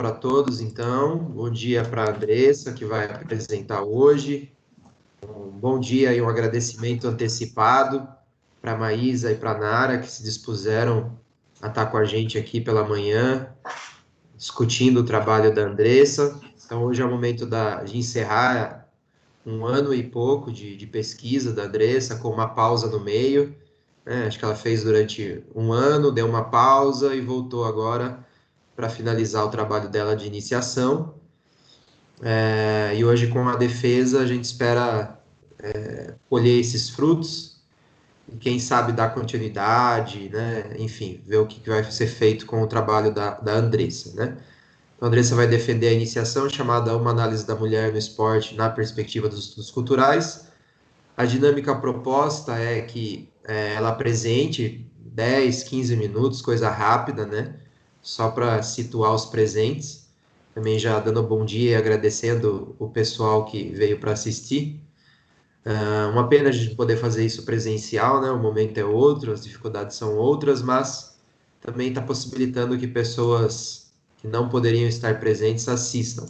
para todos, então. Bom dia para a Andressa, que vai apresentar hoje. Um bom dia e um agradecimento antecipado para a Maísa e para a Nara, que se dispuseram a estar com a gente aqui pela manhã, discutindo o trabalho da Andressa. Então, hoje é o momento de encerrar um ano e pouco de pesquisa da Andressa, com uma pausa no meio. Acho que ela fez durante um ano, deu uma pausa e voltou agora para finalizar o trabalho dela de iniciação. E hoje, com a defesa, a gente espera colher esses frutos e, quem sabe, dar continuidade, né? Enfim, ver o que vai ser feito com o trabalho da Andressa, né? Então, a Andressa vai defender a iniciação chamada Uma Análise da Mulher no Esporte na Perspectiva dos Estudos Culturais. A dinâmica proposta é que ela apresente 10, 15 minutos, coisa rápida, né? Só para situar os presentes. Também já dando bom dia e agradecendo o pessoal que veio para assistir. Uma pena a gente poder fazer isso presencial, né? O momento é outro, as dificuldades são outras, mas também está possibilitando que pessoas que não poderiam estar presentes assistam.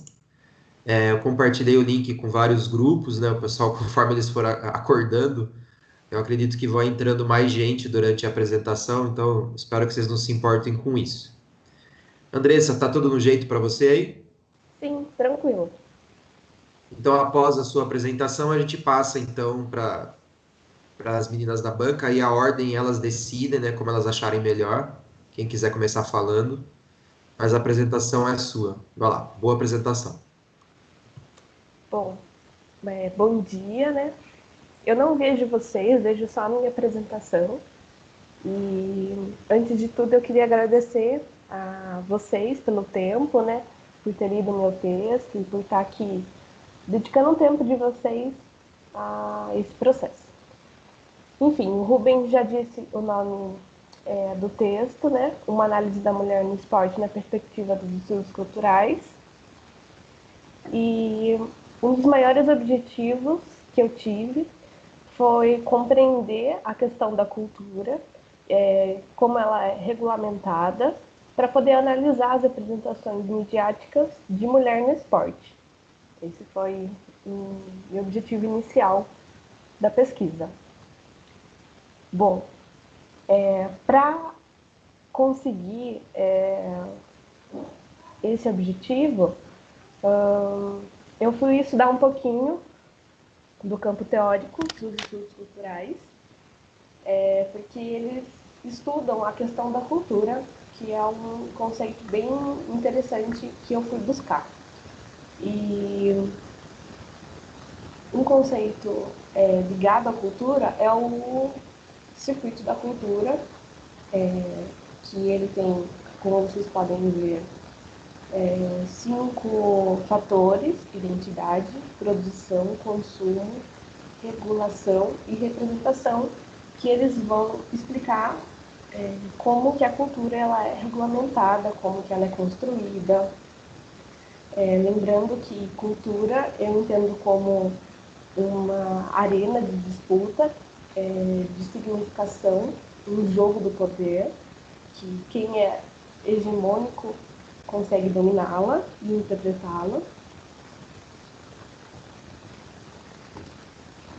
Eu compartilhei o link com vários grupos, né? O pessoal, conforme eles foram acordando, eu acredito que vai entrando mais gente durante a apresentação, então espero que vocês não se importem com isso. Andressa, tá tudo no jeito para você aí? Sim, tranquilo. Então, após a sua apresentação, a gente passa então para as meninas da banca, e a ordem elas decidem, né, como elas acharem melhor. Quem quiser começar falando, mas a apresentação é sua. Vai lá, boa apresentação. Bom, bom dia, né? Eu não vejo vocês, vejo só a minha apresentação. E antes de tudo eu queria agradecer a vocês pelo tempo, né? Por ter lido o meu texto e por estar aqui dedicando um tempo de vocês a esse processo. Enfim, o Rubens já disse o nome do texto, né? Uma análise da mulher no esporte na perspectiva dos estudos culturais. E um dos maiores objetivos que eu tive foi compreender a questão da cultura, como ela é regulamentada, para poder analisar as representações midiáticas de mulher no esporte. Esse foi o meu objetivo inicial da pesquisa. Bom, para conseguir esse objetivo, eu fui estudar um pouquinho do campo teórico dos estudos culturais, porque eles estudam a questão da cultura, que é um conceito bem interessante que eu fui buscar. E um conceito ligado à cultura é o circuito da cultura, que ele tem, como vocês podem ver, 5 fatores: identidade, produção, consumo, regulação e representação, que eles vão explicar como que a cultura ela é regulamentada, como que ela é construída. Lembrando que cultura eu entendo como uma arena de disputa, de significação, um jogo do poder, que quem é hegemônico consegue dominá-la e interpretá-la.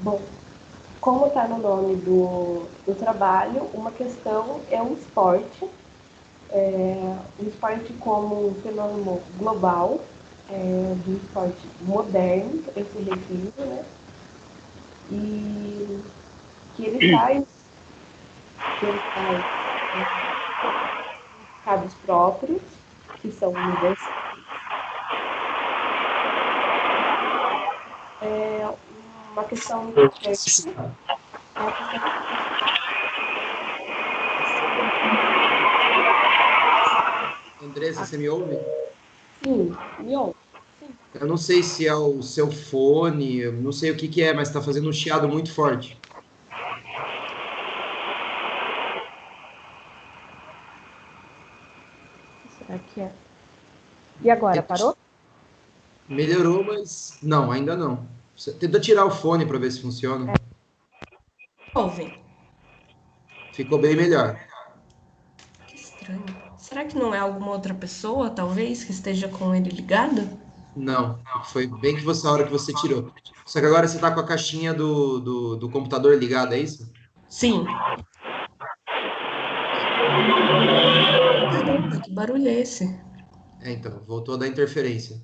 Bom, como está no nome do trabalho, uma questão é o esporte. O esporte como um fenômeno global, do esporte moderno, eu se refiro, né? E que ele traz significados próprios, que são universais. Uma questão importante é a questão. Andressa, você me ouve? Sim, me ouve. Eu não sei se é o seu fone, eu não sei o que que é, mas está fazendo um chiado muito forte. Será que é? E agora, parou? Melhorou, mas não, ainda não. Tenta tirar o fone para ver se funciona. Ouve. Ficou bem melhor. Que estranho. Será será que não é alguma outra pessoa, talvez, que esteja com ele ligado? Não, foi bem que você, a hora que você tirou. Só que agora você está com a caixinha do computador ligada, é isso? Sim. Caramba, que barulho é esse? É, então, voltou a dar interferência.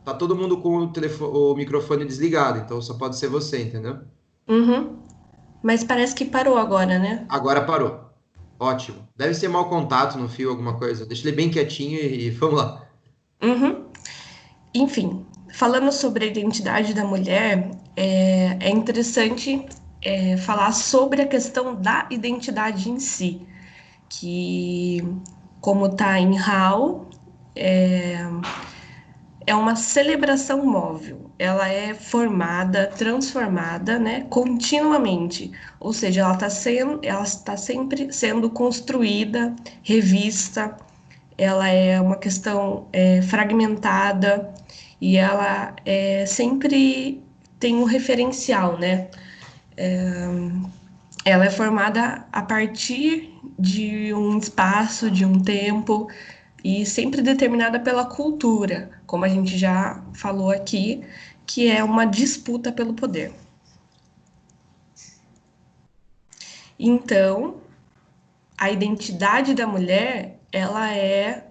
Tá todo mundo com o microfone desligado, então só pode ser você, entendeu? Uhum. Mas parece que parou agora, né? Agora parou. Ótimo. Deve ser mau contato no fio, alguma coisa. Deixa ele bem quietinho e vamos lá. Uhum. Enfim, falando sobre a identidade da mulher, é interessante falar sobre a questão da identidade em si, que, como está em Hall, é uma celebração móvel. Ela é formada, transformada, né, continuamente. Ou seja, ela está sempre sendo construída, revista. Ela é uma questão fragmentada e ela sempre tem um referencial, né? Ela é formada a partir de um espaço, de um tempo, e sempre determinada pela cultura, como a gente já falou aqui, que é uma disputa pelo poder. Então, a identidade da mulher, ela é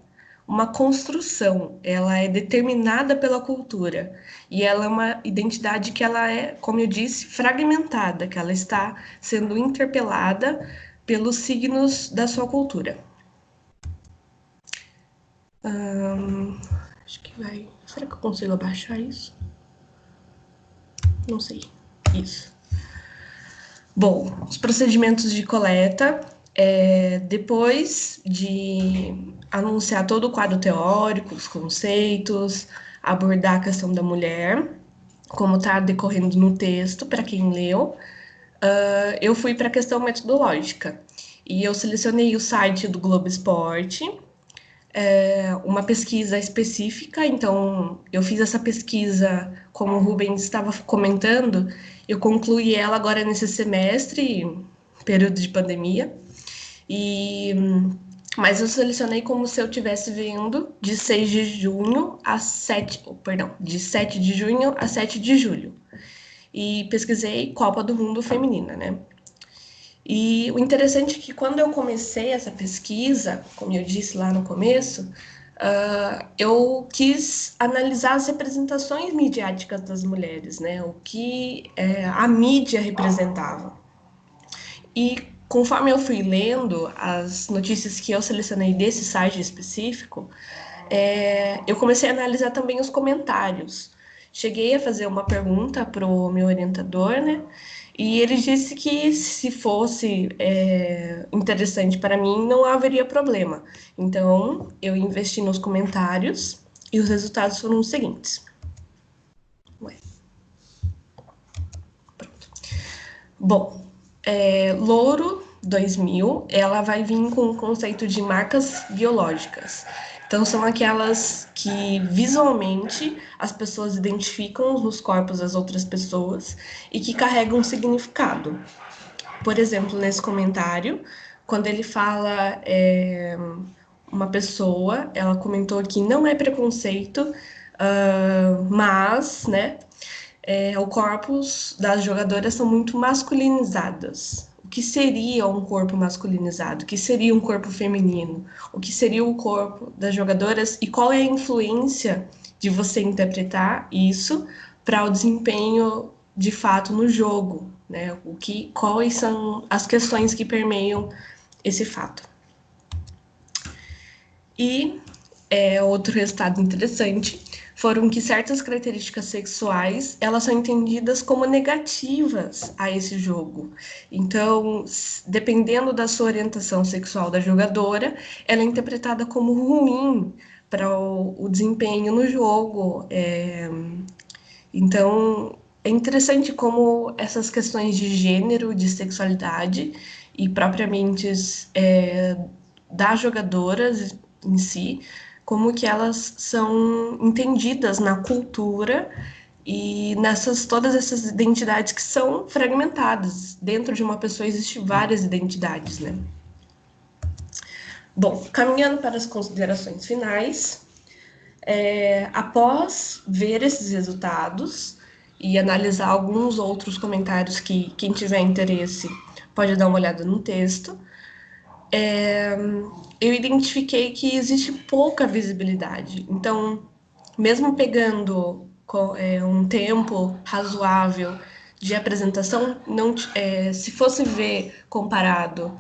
uma construção, ela é determinada pela cultura e ela é uma identidade que ela é, como eu disse, fragmentada, que ela está sendo interpelada pelos signos da sua cultura. Acho que vai. Será que eu consigo abaixar isso? Não sei. Isso. Bom, os procedimentos de coleta, depois de anunciar todo o quadro teórico, os conceitos, abordar a questão da mulher, como está decorrendo no texto, para quem leu, eu fui para a questão metodológica. E eu selecionei o site do Globo Esporte, uma pesquisa específica, então eu fiz essa pesquisa, como o Rubens estava comentando, eu concluí ela agora nesse semestre, período de pandemia, e mas eu selecionei como se eu estivesse vendo de 6 de junho a 7, perdão, de 7 de junho a 7 de julho. E pesquisei Copa do Mundo Feminina, né? E o interessante é que quando eu comecei essa pesquisa, como eu disse lá no começo, eu quis analisar as representações midiáticas das mulheres, né? O que a mídia representava. E conforme eu fui lendo as notícias que eu selecionei desse site específico, eu comecei a analisar também os comentários. Cheguei a fazer uma pergunta para o meu orientador, né? E ele disse que se fosse interessante para mim, não haveria problema. Então, eu investi nos comentários e os resultados foram os seguintes. Ué, pronto. Bom, Louro 2000, ela vai vir com o conceito de marcas biológicas. Então, são aquelas que visualmente as pessoas identificam nos corpos das outras pessoas e que carregam um significado. Por exemplo, nesse comentário, quando ele fala uma pessoa, ela comentou que não é preconceito, mas, né, o corpos das jogadoras são muito masculinizadas. O que seria um corpo masculinizado? O que seria um corpo feminino? O que seria o corpo das jogadoras? E qual é a influência de você interpretar isso para o desempenho de fato no jogo? Né? Quais são as questões que permeiam esse fato? E outro resultado interessante foram que certas características sexuais elas são entendidas como negativas a esse jogo. Então, dependendo da sua orientação sexual da jogadora, ela é interpretada como ruim para o desempenho no jogo. Então, é interessante como essas questões de gênero, de sexualidade e propriamente das jogadoras em si, como que elas são entendidas na cultura e nessas todas essas identidades que são fragmentadas. Dentro de uma pessoa existem várias identidades, né? Bom, caminhando para as considerações finais, após ver esses resultados e analisar alguns outros comentários que quem tiver interesse pode dar uma olhada no texto, eu identifiquei que existe pouca visibilidade. Então, mesmo pegando um tempo razoável de apresentação, não, se fosse ver comparado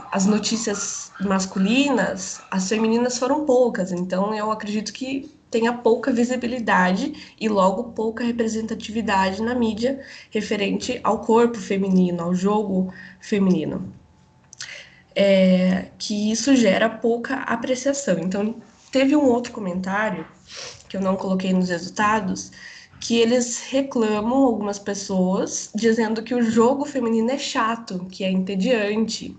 as notícias masculinas, as femininas foram poucas. Então, eu acredito que tenha pouca visibilidade e logo pouca representatividade na mídia referente ao corpo feminino, ao jogo feminino. Que isso gera pouca apreciação. Então, teve um outro comentário, que eu não coloquei nos resultados, que eles reclamam, algumas pessoas, dizendo que o jogo feminino é chato, que é entediante.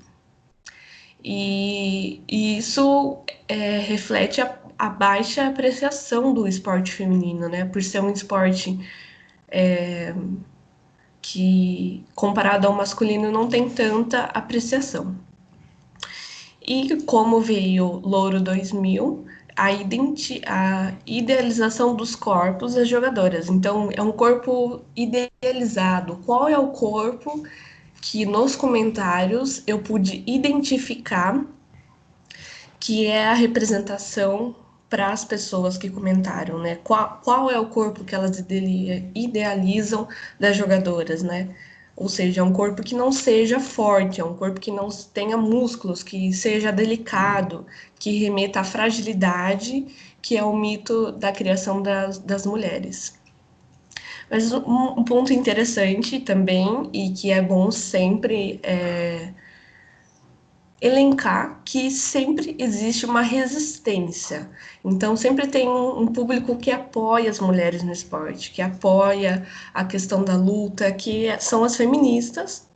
E isso reflete a baixa apreciação do esporte feminino, né? Por ser um esporte que, comparado ao masculino, não tem tanta apreciação. E como veio Louro 2000, a idealização dos corpos das jogadoras. Então, é um corpo idealizado. Qual é o corpo que nos comentários eu pude identificar que é a representação para as pessoas que comentaram, né? Qual é o corpo que elas idealizam das jogadoras, né? Ou seja, é um corpo que não seja forte, é um corpo que não tenha músculos, que seja delicado, que remeta à fragilidade, que é o mito da criação das mulheres. Mas um ponto interessante também, e que é bom sempre elencar, que sempre existe uma resistência. Então, sempre tem um público que apoia as mulheres no esporte, que apoia a questão da luta, que são as feministas,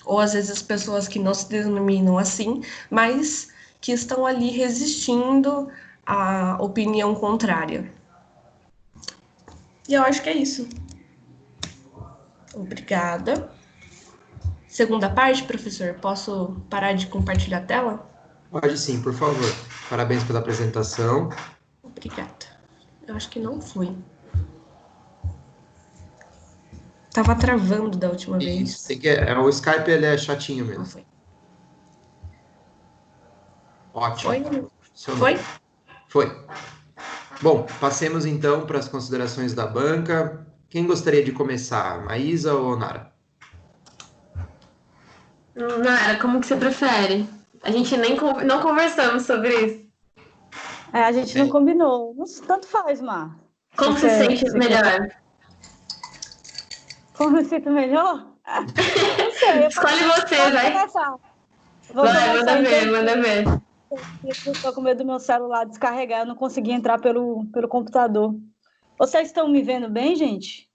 ou às vezes pessoas que não se denominam assim, mas que estão ali resistindo à opinião contrária. E eu acho que é isso. Obrigada. Segunda parte, professor, posso parar de compartilhar a tela? Pode sim, por favor. Parabéns pela apresentação. Obrigada. Eu acho que não foi. Tava travando da última vez. Isso, o Skype ele é chatinho mesmo. Não foi. Ótimo. Foi? Foi. Bom, passemos então para as considerações da banca. Quem gostaria de começar, Maísa ou Nara? Nara, como que você prefere? A gente nem não conversamos sobre isso. A gente não combinou. Tanto faz, Mar. Como você se sente melhor? Como eu sinto melhor? Não sei. Escolhe você, vai. Vai, manda ver. Eu estou com medo do meu celular descarregar, eu não consegui entrar pelo computador. Vocês estão me vendo bem, gente?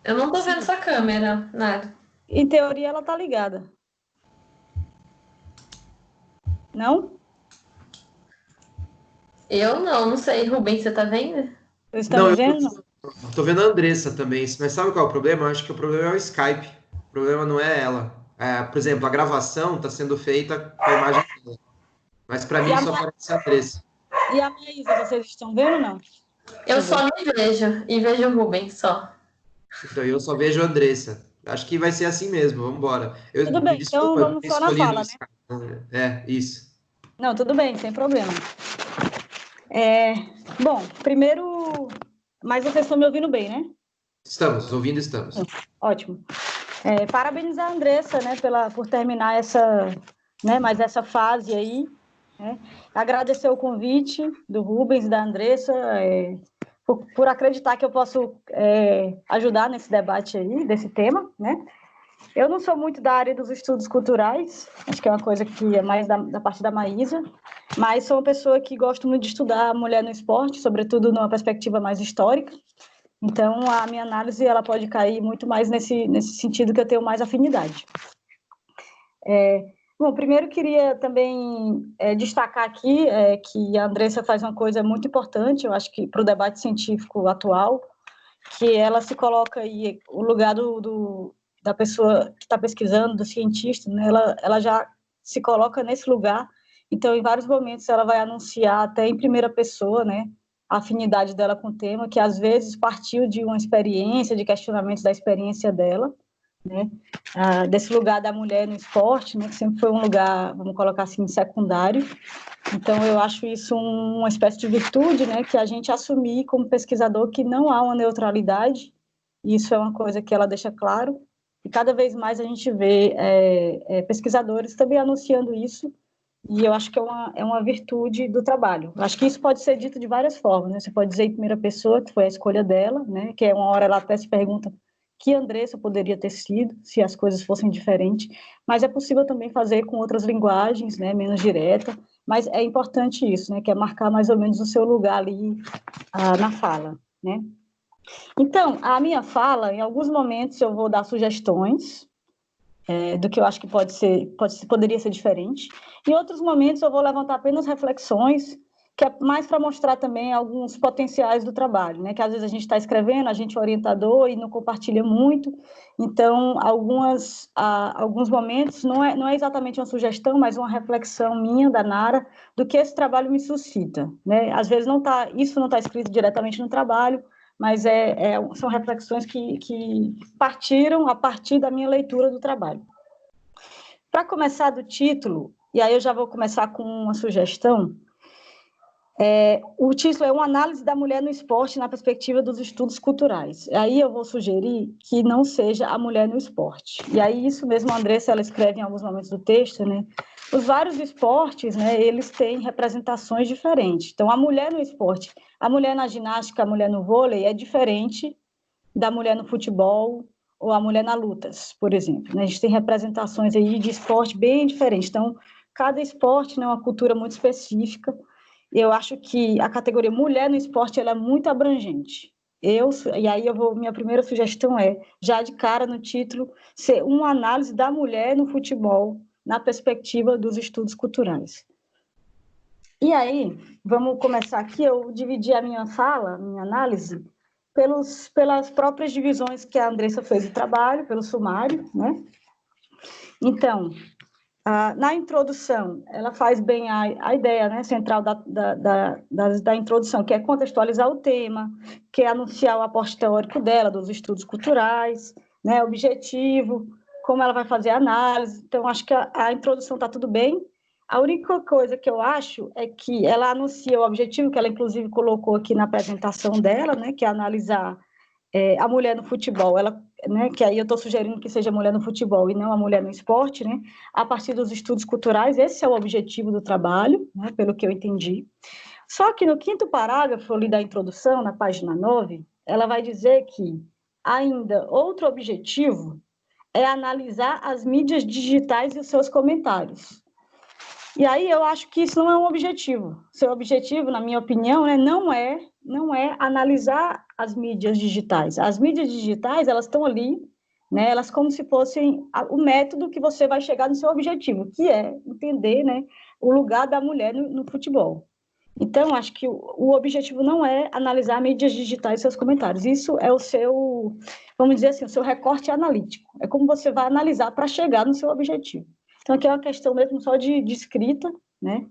Eu não tô vendo sua câmera, nada. Em teoria, ela tá ligada. Não? Eu não sei. Rubens, você tá vendo? Vocês estão me vendo? Tô vendo a Andressa também, mas sabe qual é o problema? Eu acho que o problema é o Skype. O problema não é ela. Por exemplo, a gravação está sendo feita com a imagem dela. Mas para mim só aparece a Andressa. E a Maísa, vocês estão vendo ou não? Eu só me vejo e vejo o Rubens só. Então eu só vejo a Andressa. Acho que vai ser assim mesmo, vamos embora. Tudo bem, então vamos só na fala, né? Isso. Não, tudo bem, sem problema. Bom, primeiro... Mas vocês estão me ouvindo bem, né? Estamos, ouvindo estamos. Ótimo. Parabenizar a Andressa, né, por terminar mais essa fase aí. Né? Agradecer o convite do Rubens e da Andressa, por acreditar que eu posso ajudar nesse debate aí, desse tema, né? Eu não sou muito da área dos estudos culturais, acho que é uma coisa que é mais da parte da Maísa, mas sou uma pessoa que gosto muito de estudar a mulher no esporte, sobretudo numa perspectiva mais histórica. Então, a minha análise ela pode cair muito mais nesse sentido que eu tenho mais afinidade. Bom, primeiro queria também destacar aqui que a Andressa faz uma coisa muito importante, eu acho que para o debate científico atual, que ela se coloca aí, o lugar da pessoa que está pesquisando, do cientista, né, ela já se coloca nesse lugar Então, em vários momentos, ela vai anunciar até em primeira pessoa, né, a afinidade dela com o tema, que às vezes partiu de uma experiência, de questionamentos da experiência dela, né, desse lugar da mulher no esporte, né, que sempre foi um lugar, vamos colocar assim, secundário. Então, eu acho isso uma espécie de virtude, né, que a gente assumir como pesquisador que não há uma neutralidade, e isso é uma coisa que ela deixa claro, e cada vez mais a gente vê pesquisadores também anunciando isso, e eu acho que é uma virtude do trabalho. Eu acho que isso pode ser dito de várias formas, né? Você pode dizer em primeira pessoa, que foi a escolha dela, né? Que é uma hora ela até se pergunta que Andressa poderia ter sido, se as coisas fossem diferentes, mas é possível também fazer com outras linguagens, né? Menos direta, mas é importante isso, né? Que é marcar mais ou menos o seu lugar ali na fala, né? Então, a minha fala, em alguns momentos eu vou dar sugestões, do que eu acho que poderia ser diferente. Em outros momentos, eu vou levantar apenas reflexões, que é mais para mostrar também alguns potenciais do trabalho, né? Que às vezes a gente está escrevendo, a gente é orientador e não compartilha muito, então, alguns momentos, não é exatamente uma sugestão, mas uma reflexão minha, da Nara, do que esse trabalho me suscita, né? Às vezes isso não está escrito diretamente no trabalho, mas são reflexões que partiram a partir da minha leitura do trabalho. Para começar do título, e aí eu já vou começar com uma sugestão, o título é uma análise da mulher no esporte na perspectiva dos estudos culturais. Aí eu vou sugerir que não seja a mulher no esporte. E aí isso mesmo a Andressa, ela escreve em alguns momentos do texto, né? Os vários esportes, né, eles têm representações diferentes. Então, a mulher no esporte, a mulher na ginástica, a mulher no vôlei é diferente da mulher no futebol ou a mulher na lutas, por exemplo, né? A gente tem representações aí de esporte bem diferentes. Então, cada esporte, né, é uma cultura muito específica. Eu acho que a categoria mulher no esporte ela é muito abrangente. Minha primeira sugestão já de cara no título, ser uma análise da mulher no futebol na perspectiva dos estudos culturais. E aí, vamos começar aqui, eu dividi a minha fala, minha análise, pelas próprias divisões que a Andressa fez o trabalho, pelo sumário, né? Então, na introdução, ela faz bem a ideia, né, central da introdução, que é contextualizar o tema, que é anunciar o aporte teórico dela, dos estudos culturais, né, objetivo, como ela vai fazer a análise. Então, acho que a introdução está tudo bem. A única coisa que eu acho é que ela anuncia o objetivo, que ela inclusive colocou aqui na apresentação dela, né, que é analisar a mulher no futebol, né, que aí eu estou sugerindo que seja a mulher no futebol e não a mulher no esporte, né, a partir dos estudos culturais. Esse é o objetivo do trabalho, né, pelo que eu entendi. Só que no 5º parágrafo ali da introdução, na página 9, ela vai dizer que ainda outro objetivo é analisar as mídias digitais e os seus comentários. E aí eu acho que isso não é um objetivo. Seu objetivo, na minha opinião, né, não é analisar as mídias digitais. As mídias digitais, elas estão ali, né, elas como se fossem o método que você vai chegar no seu objetivo, que é entender, né, o lugar da mulher no futebol. Então, acho que o objetivo não é analisar mídias digitais e seus comentários. Isso é o seu, vamos dizer assim, o seu recorte analítico. É como você vai analisar para chegar no seu objetivo. Então, aqui é uma questão mesmo só de escrita, né?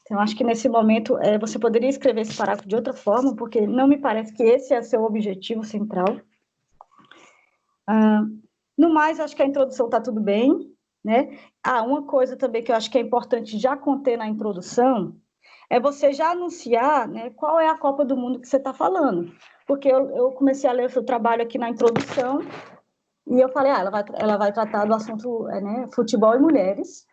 Então, acho que nesse momento você poderia escrever esse parágrafo de outra forma, porque não me parece que esse é seu objetivo central. No mais, acho que a introdução está tudo bem, né? Uma coisa também que eu acho que é importante já conter na introdução é você já anunciar, né, qual é a Copa do Mundo que você está falando. Porque eu comecei a ler o seu trabalho aqui na introdução, e eu falei, ela vai tratar do assunto, né, futebol e mulheres.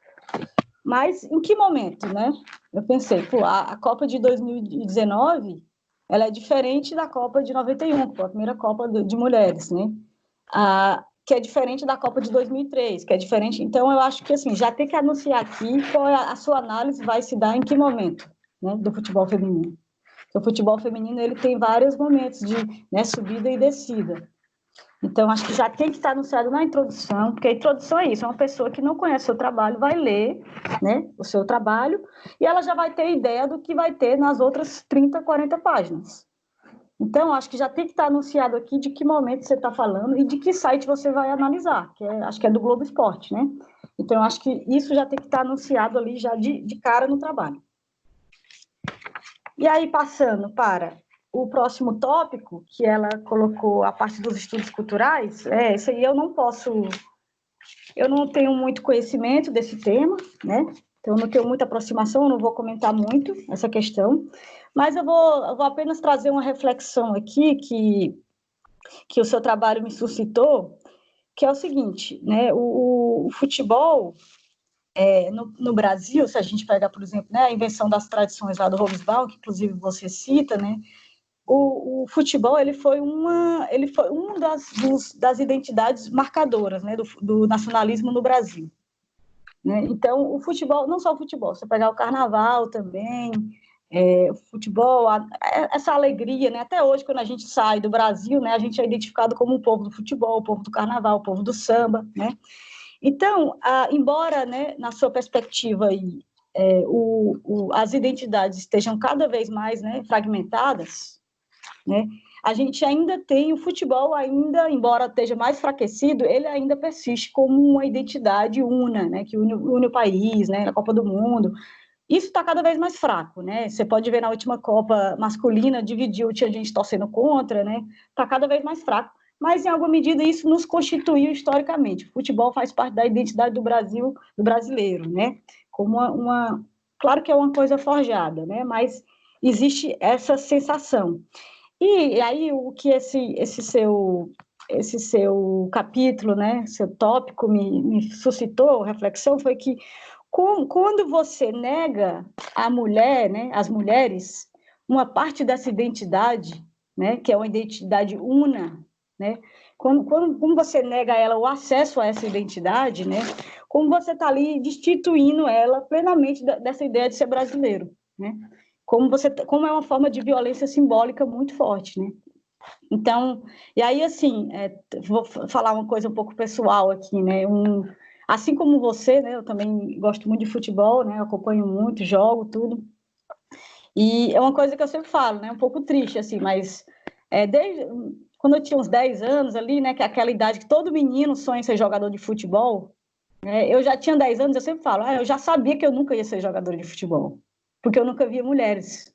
Mas em que momento, né? Eu pensei, a Copa de 2019, ela é diferente da Copa de 91, que foi a primeira Copa de mulheres, né? Que é diferente da Copa de 2003, que é diferente. Então, eu acho que, assim, já tem que anunciar aqui qual é a sua análise vai se dar em que momento, né, do futebol feminino. O futebol feminino, ele tem vários momentos de, né, subida e descida. Então, acho que já tem que estar anunciado na introdução, porque a introdução é isso, é uma pessoa que não conhece o seu trabalho, vai ler, né, o seu trabalho, e ela já vai ter ideia do que vai ter nas outras 30, 40 páginas. Então, acho que já tem que estar anunciado aqui de que momento você está falando e de que site você vai analisar, acho que é do Globo Esporte, né? Então, eu acho que isso já tem que estar anunciado ali já de cara no trabalho. E aí, passando para o próximo tópico, que ela colocou a parte dos estudos culturais, esse aí eu não tenho muito conhecimento desse tema, né? Então, eu não tenho muita aproximação, eu não vou comentar muito essa questão, mas eu vou apenas trazer uma reflexão aqui que o seu trabalho me suscitou, que é o seguinte, né? O futebol, no Brasil, se a gente pegar, por exemplo, né, a invenção das tradições lá do Hobsbawm, que inclusive você cita, né? O futebol ele foi uma das identidades marcadoras, né, do nacionalismo no Brasil. Né? Então, o futebol, não só o futebol, você pegar o carnaval também, o futebol, essa alegria, né? Até hoje, quando a gente sai do Brasil, né, a gente é identificado como o povo do futebol, o povo do carnaval, o povo do samba, né? Então, embora, né, na sua perspectiva aí, as identidades estejam cada vez mais, né, fragmentadas, né, a gente ainda tem o futebol, embora esteja mais enfraquecido, ele ainda persiste como uma identidade una, né, que une o país, né, na Copa do Mundo. Isso está cada vez mais fraco, né? Você pode ver na última Copa masculina, tinha gente torcendo contra, né? Está cada vez mais fraco. Mas, em alguma medida, isso nos constituiu historicamente. O futebol faz parte da identidade do Brasil, do brasileiro, né? Como claro que é uma coisa forjada, né? Mas existe essa sensação. E aí, o que esse seu capítulo, né? Seu tópico me suscitou reflexão foi que quando você nega à mulher, né, às mulheres, uma parte dessa identidade, né, que é uma identidade una, né, quando você nega a ela o acesso a essa identidade, né, como você está ali destituindo ela plenamente dessa ideia de ser brasileiro, né, como é uma forma de violência simbólica muito forte, né. Então, e aí, assim, vou falar uma coisa um pouco pessoal aqui, né, assim como você, né, eu também gosto muito de futebol, né, acompanho muito, jogo, tudo. E é uma coisa que eu sempre falo, né, um pouco triste, assim, mas desde quando eu tinha uns 10 anos ali, né, que é aquela idade que todo menino sonha em ser jogador de futebol, né, eu já tinha 10 anos, eu sempre falo, eu já sabia que eu nunca ia ser jogador de futebol, porque eu nunca via mulheres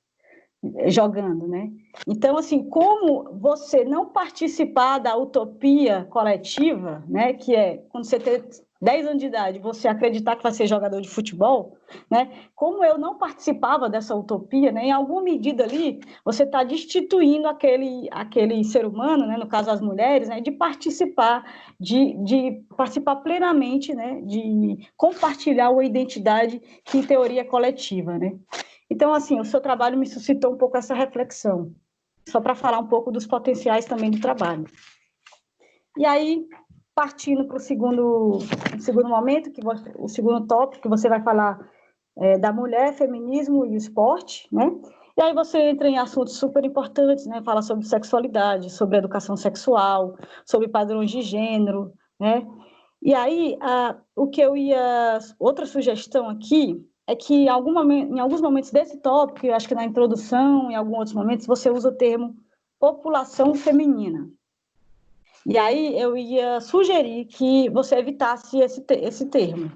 jogando, né? Então, assim, como você não participar da utopia coletiva, né, que é quando você tem 10 anos de idade, você acreditar que vai ser jogador de futebol, né? Como eu não participava dessa utopia, né, em alguma medida ali, você está destituindo aquele ser humano, né, no caso as mulheres, né, de participar, de participar plenamente, né, de compartilhar uma identidade que, em teoria, é coletiva, né? Então, assim, o seu trabalho me suscitou um pouco essa reflexão, só para falar um pouco dos potenciais também do trabalho. E aí, partindo para o segundo momento, o segundo tópico, que você vai falar da mulher, feminismo e esporte, né? E aí você entra em assuntos super importantes, né? Fala sobre sexualidade, sobre educação sexual, sobre padrões de gênero, né? E aí, outra sugestão aqui é que em alguns momentos desse tópico, eu acho que na introdução, em alguns outros momentos, você usa o termo população feminina. E aí eu ia sugerir que você evitasse esse termo.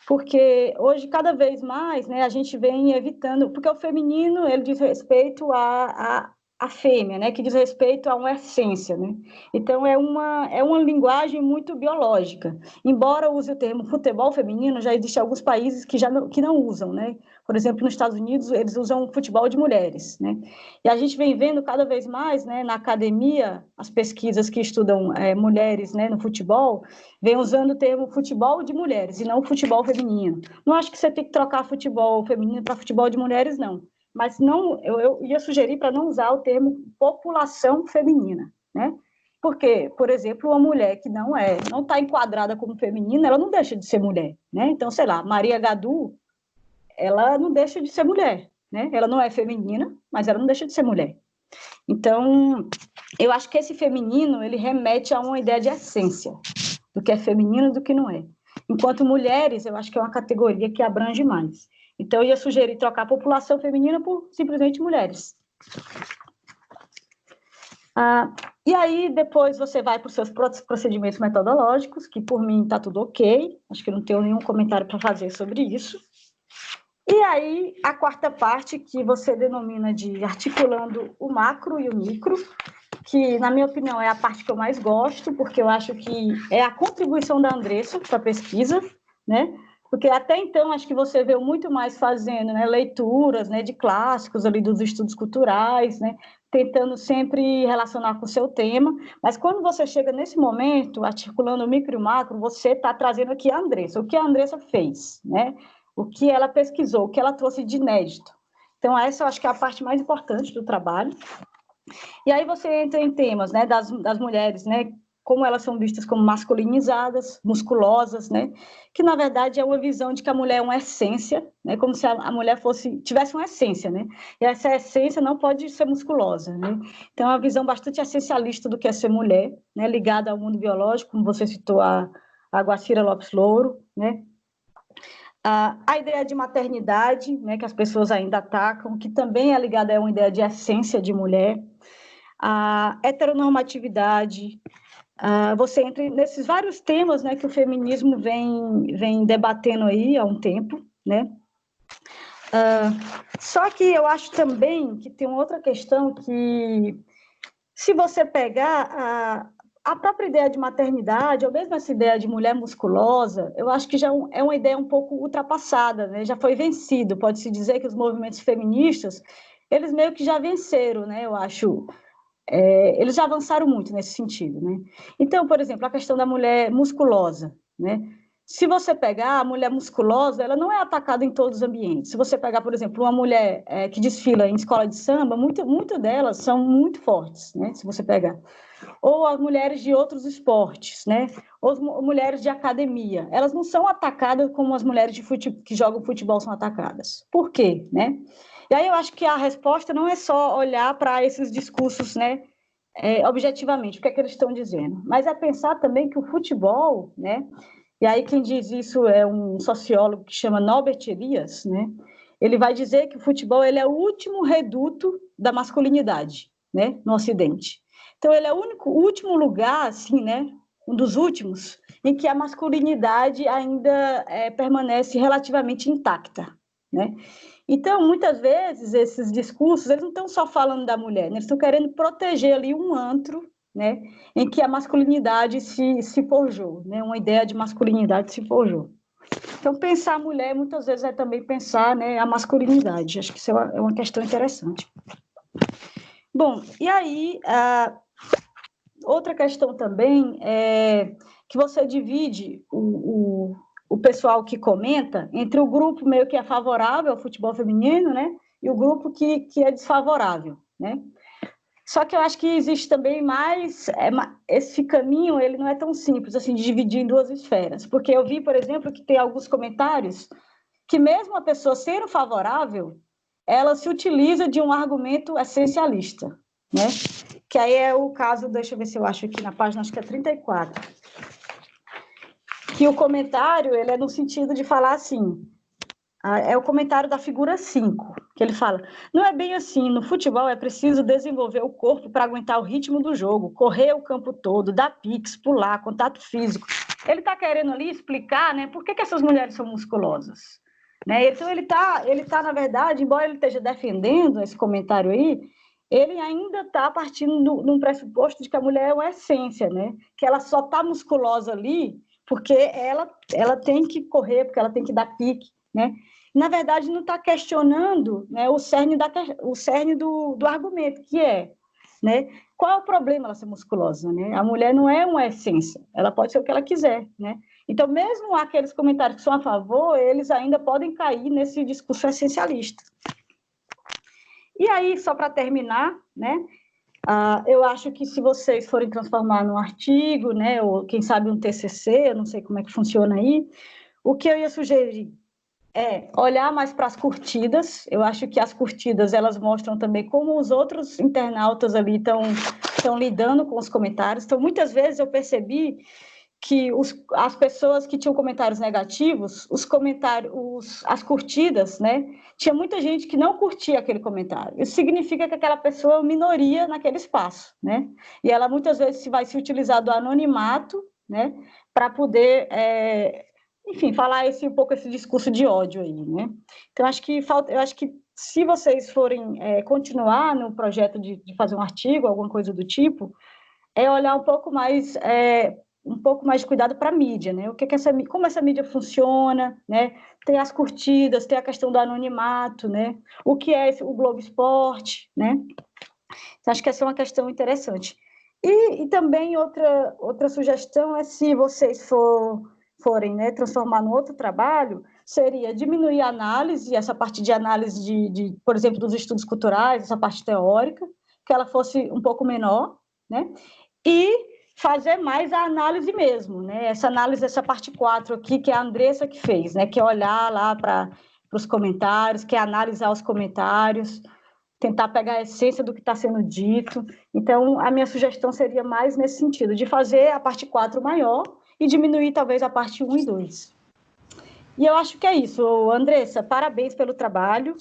Porque hoje, cada vez mais, né, a gente vem evitando... Porque o feminino, ele diz respeito à fêmea, né, que diz respeito a uma essência, né? Então, é uma linguagem muito biológica. Embora use o termo futebol feminino, já existem alguns países que não usam, né? Por exemplo, nos Estados Unidos, eles usam futebol de mulheres, né? E a gente vem vendo cada vez mais, né, na academia, as pesquisas que estudam mulheres, né, no futebol, vem usando o termo futebol de mulheres e não futebol feminino. Não acho que você tem que trocar futebol feminino para futebol de mulheres, não. Mas eu ia sugerir para não usar o termo população feminina, né? Porque, por exemplo, uma mulher que não está enquadrada como feminina, ela não deixa de ser mulher, né? Então, sei lá, Maria Gadu, ela não deixa de ser mulher, né? Ela não é feminina, mas ela não deixa de ser mulher. Então, eu acho que esse feminino, ele remete a uma ideia de essência, do que é feminino e do que não é. Enquanto mulheres, eu acho que é uma categoria que abrange mais. Então, eu ia sugerir trocar a população feminina por simplesmente mulheres. E aí, depois você vai para os seus procedimentos metodológicos, que por mim está tudo ok, acho que não tenho nenhum comentário para fazer sobre isso. E aí, a quarta parte, que você denomina de articulando o macro e o micro, que, na minha opinião, é a parte que eu mais gosto, porque eu acho que é a contribuição da Andressa para a pesquisa, né? Porque até então, acho que você veio muito mais fazendo, né, leituras, né, de clássicos ali dos estudos culturais, né, tentando sempre relacionar com o seu tema, mas quando você chega nesse momento, articulando o micro e o macro, você está trazendo aqui a Andressa, o que a Andressa fez, né? O que ela pesquisou, o que ela trouxe de inédito. Então, essa eu acho que é a parte mais importante do trabalho. E aí você entra em temas, né, das mulheres, né, como elas são vistas como masculinizadas, musculosas, né, que na verdade é uma visão de que a mulher é uma essência, né, como se a mulher tivesse uma essência, né, e essa essência não pode ser musculosa, né. Então é uma visão bastante essencialista do que é ser mulher, né, ligada ao mundo biológico, como você citou a Guacira Lopes Louro, né. A ideia de maternidade, né, que as pessoas ainda atacam, que também é ligada a uma ideia de essência de mulher, a heteronormatividade, você entra nesses vários temas, né, que o feminismo vem debatendo aí há um tempo, né? Só que eu acho também que tem uma outra questão que, se você pegar a própria ideia de maternidade, ou mesmo essa ideia de mulher musculosa, eu acho que já é uma ideia um pouco ultrapassada, né? Já foi vencido. Pode-se dizer que os movimentos feministas, eles meio que já venceram, né? Eu acho. Eles já avançaram muito nesse sentido, né? Então, por exemplo, a questão da mulher musculosa, né? Se você pegar a mulher musculosa, ela não é atacada em todos os ambientes. Se você pegar, por exemplo, uma mulher que desfila em escola de samba, muito delas são muito fortes, né? Se você pegar. Ou as mulheres de outros esportes, né? Ou as mulheres de academia. Elas não são atacadas como as mulheres que jogam futebol são atacadas. Por quê, né? E aí eu acho que a resposta não é só olhar para esses discursos, né, objetivamente, o que é que eles estão dizendo, mas é pensar também que o futebol, né, e aí quem diz isso é um sociólogo que chama Norbert Elias, né, ele vai dizer que o futebol ele é o último reduto da masculinidade, né, no Ocidente. Então ele é o último lugar, assim, né, um dos últimos, em que a masculinidade ainda permanece relativamente intacta, né? Então, muitas vezes, esses discursos, eles não estão só falando da mulher, né? Eles estão querendo proteger ali um antro, né, em que a masculinidade se forjou, né? Uma ideia de masculinidade se forjou. Então, pensar a mulher, muitas vezes, é também pensar, né, a masculinidade. Acho que isso é uma questão interessante. Bom, e aí, outra questão também é que você divide o pessoal que comenta entre o grupo meio que é favorável ao futebol feminino, né, e o grupo que é desfavorável, né. Só que eu acho que existe também esse caminho, ele não é tão simples, assim, de dividir em duas esferas, porque eu vi, por exemplo, que tem alguns comentários que mesmo a pessoa sendo favorável, ela se utiliza de um argumento essencialista, né, que aí é o caso, deixa eu ver se eu acho aqui na página, acho que é 34, que o comentário, ele é no sentido de falar assim, é o comentário da figura 5, que ele fala, não é bem assim, no futebol é preciso desenvolver o corpo para aguentar o ritmo do jogo, correr o campo todo, dar piques, pular, contato físico. Ele está querendo ali explicar, né, por que essas mulheres são musculosas. Né? Então ele tá, na verdade, embora ele esteja defendendo esse comentário aí, ele ainda está partindo de um pressuposto de que a mulher é uma essência, né? Que ela só está musculosa ali porque ela tem que correr, porque ela tem que dar pique, né? Na verdade, não está questionando, né, o cerne do argumento, que é, né, qual é o problema ela ser musculosa, né? A mulher não é uma essência, ela pode ser o que ela quiser, né? Então, mesmo aqueles comentários que são a favor, eles ainda podem cair nesse discurso essencialista. E aí, só para terminar, né, eu acho que se vocês forem transformar num artigo, né, ou quem sabe um TCC, eu não sei como é que funciona aí, o que eu ia sugerir é olhar mais para as curtidas. Eu acho que as curtidas, elas mostram também como os outros internautas ali estão lidando com os comentários. Então, muitas vezes eu percebi que as pessoas que tinham comentários negativos, as curtidas, né? Tinha muita gente que não curtia aquele comentário. Isso significa que aquela pessoa é uma minoria naquele espaço, né? E ela muitas vezes vai se utilizar do anonimato, né? Para poder, enfim, falar um pouco esse discurso de ódio aí, né? Então, eu acho que se vocês forem continuar no projeto de fazer um artigo, alguma coisa do tipo, olhar um pouco mais de cuidado para a mídia, né? Como essa mídia funciona, né? Tem as curtidas, tem a questão do anonimato, né? O que é o Globo Esporte, né? Então, acho que essa é uma questão interessante. E também outra sugestão é, se vocês forem, né, transformar no outro trabalho, seria diminuir a análise, essa parte de análise por exemplo, dos estudos culturais, essa parte teórica, que ela fosse um pouco menor, né? E fazer mais a análise mesmo, né? Essa análise, essa parte 4 aqui, que é a Andressa que fez, né? Que é olhar lá para os comentários, que é analisar os comentários, tentar pegar a essência do que está sendo dito. Então, a minha sugestão seria mais nesse sentido, de fazer a parte 4 maior e diminuir, talvez, a parte 1 e 2. E eu acho que é isso. Andressa, parabéns pelo trabalho.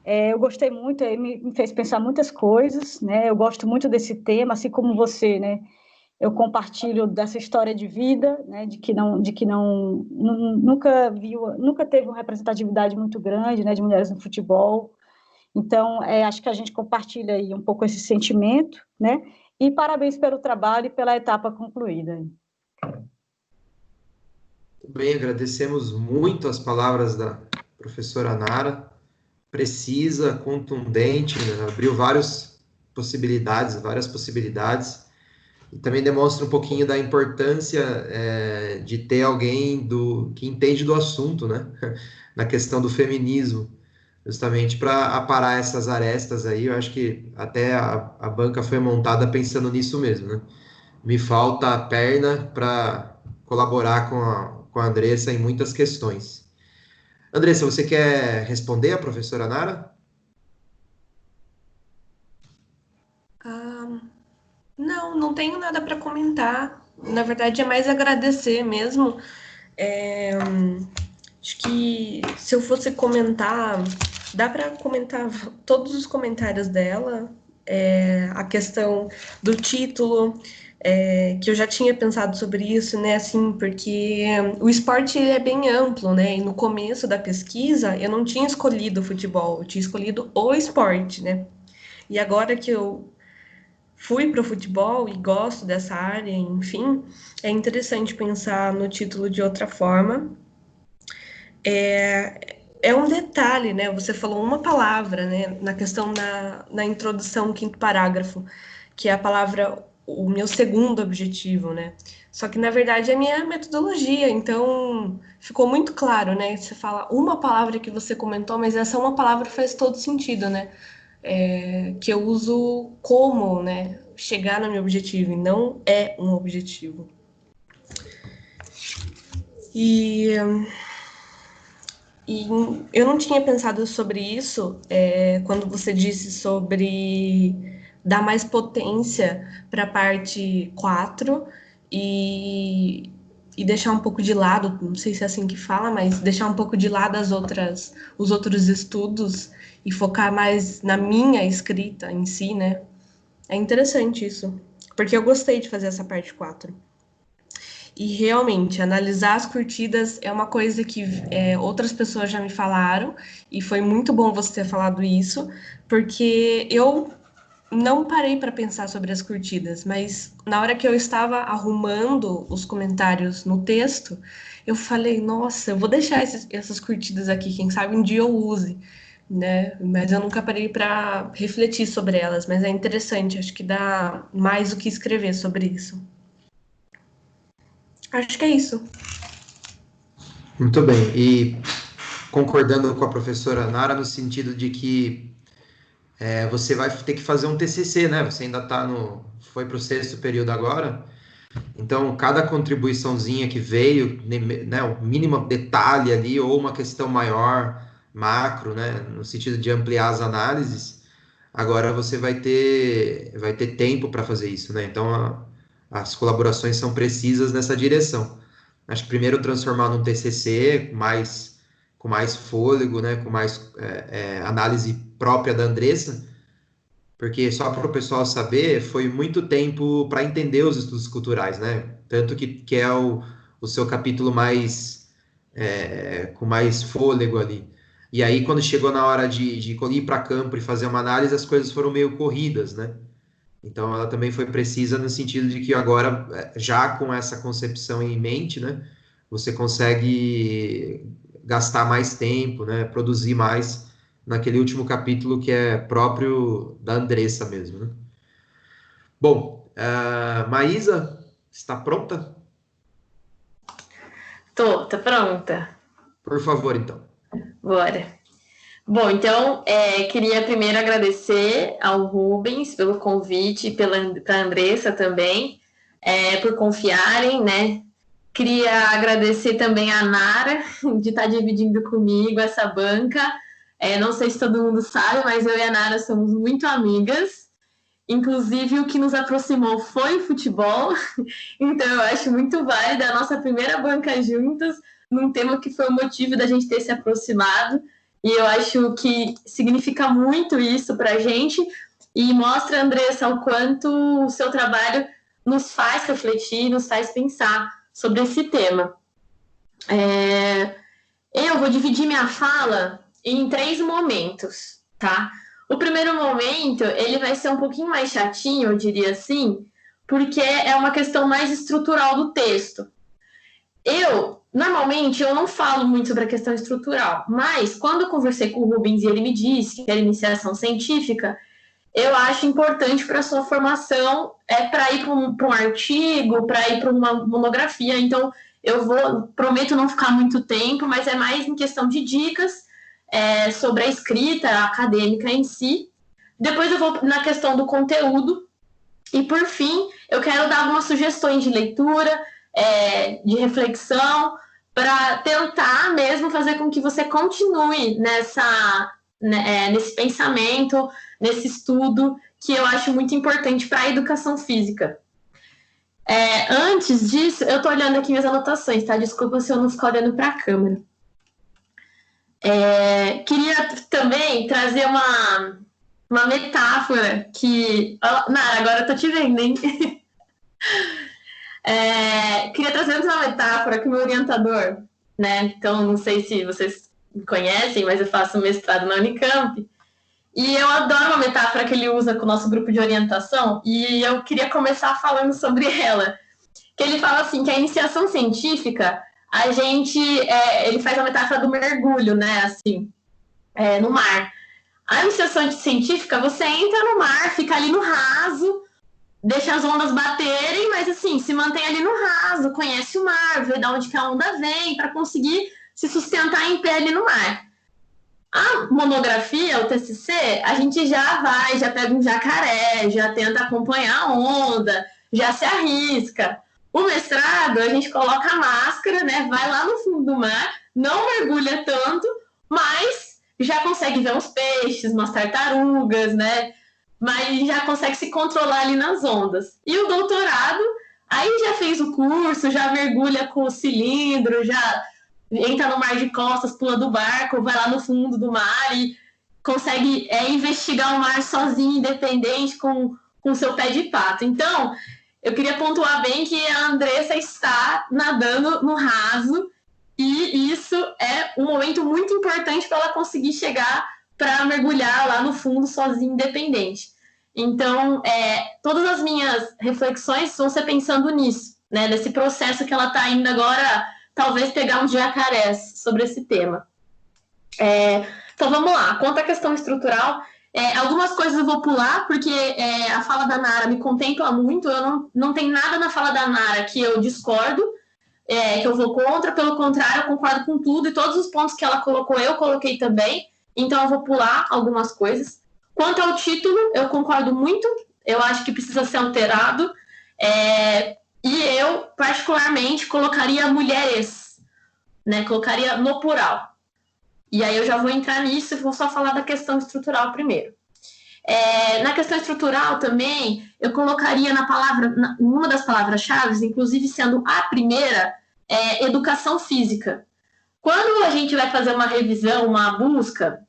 Eu gostei muito, me fez pensar muitas coisas, né? Eu gosto muito desse tema, assim como você, né? Eu compartilho dessa história de vida, né? De que nunca teve uma representatividade muito grande, né? De mulheres no futebol. Então, acho que a gente compartilha aí um pouco esse sentimento, né? E parabéns pelo trabalho e pela etapa concluída. Bem, agradecemos muito as palavras da professora Nara, precisa, contundente, né? Abriu várias possibilidades, e também demonstra um pouquinho da importância de ter alguém que entende do assunto, né? Na questão do feminismo, justamente para aparar essas arestas aí. Eu acho que até a banca foi montada pensando nisso mesmo, né? Me falta a perna para colaborar com a Andressa em muitas questões. Andressa, você quer responder a professora Nara? Não tenho nada para comentar. Na verdade, é mais agradecer mesmo. Acho que se eu fosse comentar, dá para comentar todos os comentários dela, a questão do título, que eu já tinha pensado sobre isso, né? Assim, porque o esporte é bem amplo, né? E no começo da pesquisa eu não tinha escolhido o futebol, eu tinha escolhido o esporte, né? E agora que eu fui para o futebol e gosto dessa área, enfim, é interessante pensar no título de outra forma. É um detalhe, né? Você falou uma palavra, né? Na questão na introdução, quinto parágrafo, que é a palavra, o meu segundo objetivo, né? Só que, na verdade, é a minha metodologia, então ficou muito claro, né? Você fala uma palavra que você comentou, mas essa uma palavra faz todo sentido, né? Que eu uso como, né? Chegar no meu objetivo, e não é um objetivo. E eu não tinha pensado sobre isso quando você disse sobre dar mais potência para a parte 4 e deixar um pouco de lado, não sei se é assim que fala, mas deixar um pouco de lado os outros estudos e focar mais na minha escrita em si, né? É interessante isso, porque eu gostei de fazer essa parte 4. E realmente, analisar as curtidas é uma coisa que outras pessoas já me falaram, e foi muito bom você ter falado isso, porque eu não parei para pensar sobre as curtidas, mas na hora que eu estava arrumando os comentários no texto, eu falei, nossa, eu vou deixar essas curtidas aqui, quem sabe um dia eu use, né? Mas eu nunca parei para refletir sobre elas, mas é interessante, acho que dá mais o que escrever sobre isso. Acho que é isso. Muito bem. E concordando com a professora Nara no sentido de que você vai ter que fazer um TCC, né? Você ainda foi para o 6º período agora, então cada contribuiçãozinha que veio, né, o mínimo detalhe ali, ou uma questão maior, macro, né, no sentido de ampliar as análises, agora você vai ter tempo para fazer isso, né? Então as colaborações são precisas nessa direção. Acho que primeiro transformar num TCC com mais fôlego, né, com mais análise própria da Andressa, porque só para o pessoal saber, foi muito tempo para entender os estudos culturais, né? Tanto que é o seu capítulo mais com mais fôlego ali. E aí, quando chegou na hora de ir para campo e fazer uma análise, as coisas foram meio corridas, né? Então, ela também foi precisa no sentido de que agora, já com essa concepção em mente, né, você consegue gastar mais tempo, né, produzir mais naquele último capítulo que é próprio da Andressa mesmo, né? Bom, Maísa, está pronta? Tô pronta. Por favor, então. Bora. Bom, então, queria primeiro agradecer ao Rubens pelo convite, para a Andressa também, por confiarem, né? Queria agradecer também a Nara de estar dividindo comigo essa banca. Não sei se todo mundo sabe, mas eu e a Nara somos muito amigas. Inclusive, o que nos aproximou foi o futebol. Então, eu acho muito válida a nossa primeira banca juntas, num tema que foi o motivo da gente ter se aproximado. E eu acho que significa muito isso para a gente e mostra, Andressa, o quanto o seu trabalho nos faz refletir, nos faz pensar sobre esse tema. Eu vou dividir minha fala em 3 momentos, tá? O primeiro momento, ele vai ser um pouquinho mais chatinho, eu diria assim, porque é uma questão mais estrutural do texto. Normalmente, eu não falo muito sobre a questão estrutural, mas quando eu conversei com o Rubens e ele me disse que era iniciação científica, eu acho importante para a sua formação, para ir para um artigo, para ir para uma monografia. Então, prometo não ficar muito tempo, mas é mais em questão de dicas sobre a escrita acadêmica em si. Depois eu vou na questão do conteúdo. E, por fim, eu quero dar algumas sugestões de leitura, de reflexão, para tentar mesmo fazer com que você continue nesse pensamento, nesse estudo, que eu acho muito importante para a educação física. Antes disso, eu estou olhando aqui minhas anotações, tá? Desculpa se eu não ficar olhando para a câmera. Queria também trazer uma metáfora que... Nara, agora eu tô te vendo, hein? Queria trazer uma metáfora que o meu orientador, né? Então, não sei se vocês me conhecem, mas eu faço mestrado na Unicamp. E eu adoro uma metáfora que ele usa com o nosso grupo de orientação, e eu queria começar falando sobre ela. Que ele fala assim, que a iniciação científica, ele faz a metáfora do mergulho, né? Assim, no mar. A iniciação científica, você entra no mar, fica ali no raso, deixa as ondas baterem, mas assim, se mantém ali no raso, conhece o mar, vê de onde que a onda vem, para conseguir se sustentar em pé ali no mar. A monografia, o TCC, a gente já pega um jacaré, já tenta acompanhar a onda, já se arrisca. O mestrado, a gente coloca a máscara, né, vai lá no fundo do mar, não mergulha tanto, mas já consegue ver uns peixes, umas tartarugas, né? Mas já consegue se controlar ali nas ondas. E o doutorado, aí já fez o curso, já mergulha com o cilindro, já entra no mar de costas, pula do barco, vai lá no fundo do mar e consegue investigar o mar sozinho, independente, com o seu pé de pato. Então, eu queria pontuar bem que a Andressa está nadando no raso e isso é um momento muito importante para ela conseguir chegar para mergulhar lá no fundo sozinha, independente. Então, todas as minhas reflexões vão ser pensando nisso, né? Nesse processo que ela está indo agora, talvez pegar uns jacarés sobre esse tema. Então, vamos lá. Quanto à questão estrutural, algumas coisas eu vou pular, porque a fala da Nara me contempla muito. Eu não tem nada na fala da Nara que eu discordo, que eu vou contra. Pelo contrário, eu concordo com tudo, e todos os pontos que ela colocou, eu coloquei também. Então, eu vou pular algumas coisas. Quanto ao título, eu concordo muito. Eu acho que precisa ser alterado. E eu, particularmente, colocaria mulheres, né? Colocaria no plural. E aí eu já vou entrar nisso e vou só falar da questão estrutural primeiro. Na questão estrutural também, eu colocaria uma das palavras-chave, inclusive sendo a primeira, educação física. Quando a gente vai fazer uma revisão, uma busca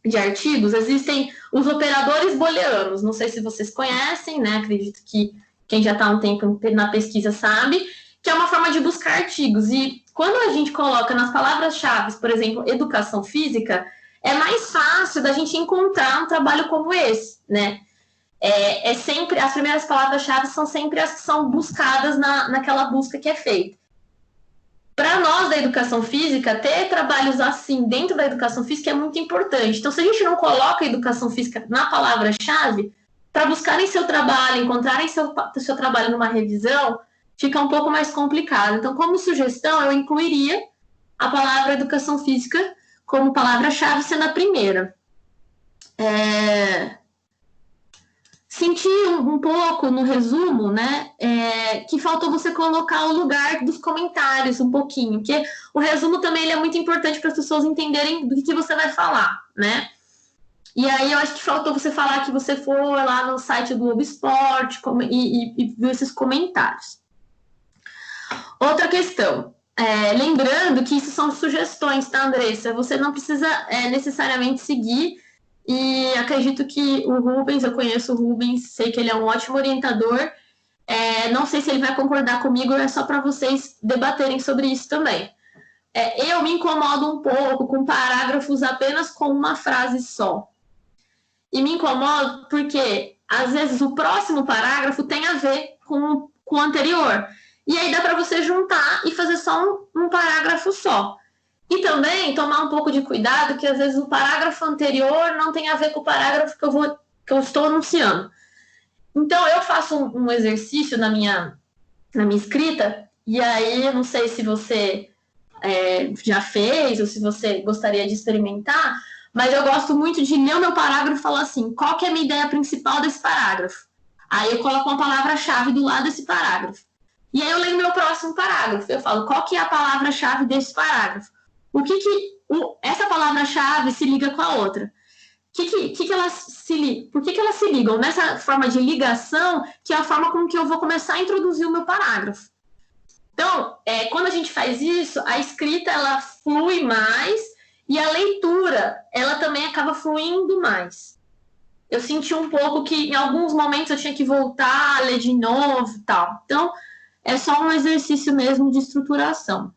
de artigos, existem os operadores booleanos. Não sei se vocês conhecem, né? Acredito que quem já está há um tempo na pesquisa sabe, que é uma forma de buscar artigos. E quando a gente coloca nas palavras-chave, por exemplo, educação física, é mais fácil da gente encontrar um trabalho como esse, né? Sempre, as primeiras palavras-chave são sempre as que são buscadas naquela busca que é feita. Para nós da educação física, ter trabalhos assim dentro da educação física é muito importante. Então, se a gente não coloca a educação física na palavra-chave, para buscarem seu trabalho, encontrarem seu trabalho numa revisão, fica um pouco mais complicado. Então, como sugestão, eu incluiria a palavra educação física como palavra-chave sendo a primeira. Senti um pouco no resumo, né, que faltou você colocar o lugar dos comentários um pouquinho, porque o resumo também ele é muito importante para as pessoas entenderem do que você vai falar, né? E aí eu acho que faltou você falar que você foi lá no site do Globo Esporte e viu esses comentários. Outra questão, lembrando que isso são sugestões, tá, Andressa? Você não precisa necessariamente seguir. E acredito que o Rubens, eu conheço o Rubens, sei que ele é um ótimo orientador. Não sei se ele vai concordar comigo, é só para vocês debaterem sobre isso também. Eu me incomodo um pouco com parágrafos apenas com uma frase só. E me incomodo porque, às vezes, o próximo parágrafo tem a ver com o anterior. E aí dá para você juntar e fazer só um parágrafo só. E também tomar um pouco de cuidado, que às vezes o parágrafo anterior não tem a ver com o parágrafo que eu estou anunciando. Então, eu faço um exercício na minha escrita, e aí eu não sei se você já fez, ou se você gostaria de experimentar, mas eu gosto muito de ler o meu parágrafo e falar assim, qual que é a minha ideia principal desse parágrafo? Aí eu coloco uma palavra-chave do lado desse parágrafo. E aí eu leio o meu próximo parágrafo, eu falo, qual que é a palavra-chave desse parágrafo? Por que essa palavra-chave se liga com a outra? Por que elas se ligam? Nessa forma de ligação, que é a forma com que eu vou começar a introduzir o meu parágrafo. Então, quando a gente faz isso, a escrita ela flui mais e a leitura ela também acaba fluindo mais. Eu senti um pouco que em alguns momentos eu tinha que voltar a ler de novo e tal. Então, é só um exercício mesmo de estruturação.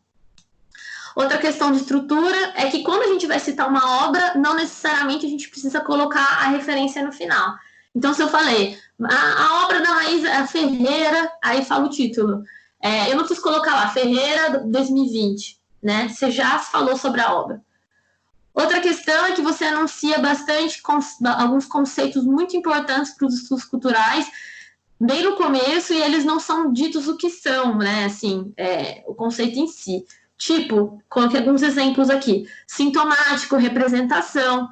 Outra questão de estrutura é que quando a gente vai citar uma obra, não necessariamente a gente precisa colocar a referência no final. Então, se eu falei, a obra da Maísa Ferreira, aí fala o título. Eu não preciso colocar lá, Ferreira 2020, né? Você já falou sobre a obra. Outra questão é que você anuncia bastante alguns conceitos muito importantes para os estudos culturais, bem no começo, e eles não são ditos o que são, né? Assim, o conceito em si. Tipo, coloquei alguns exemplos aqui. Sintomático, representação.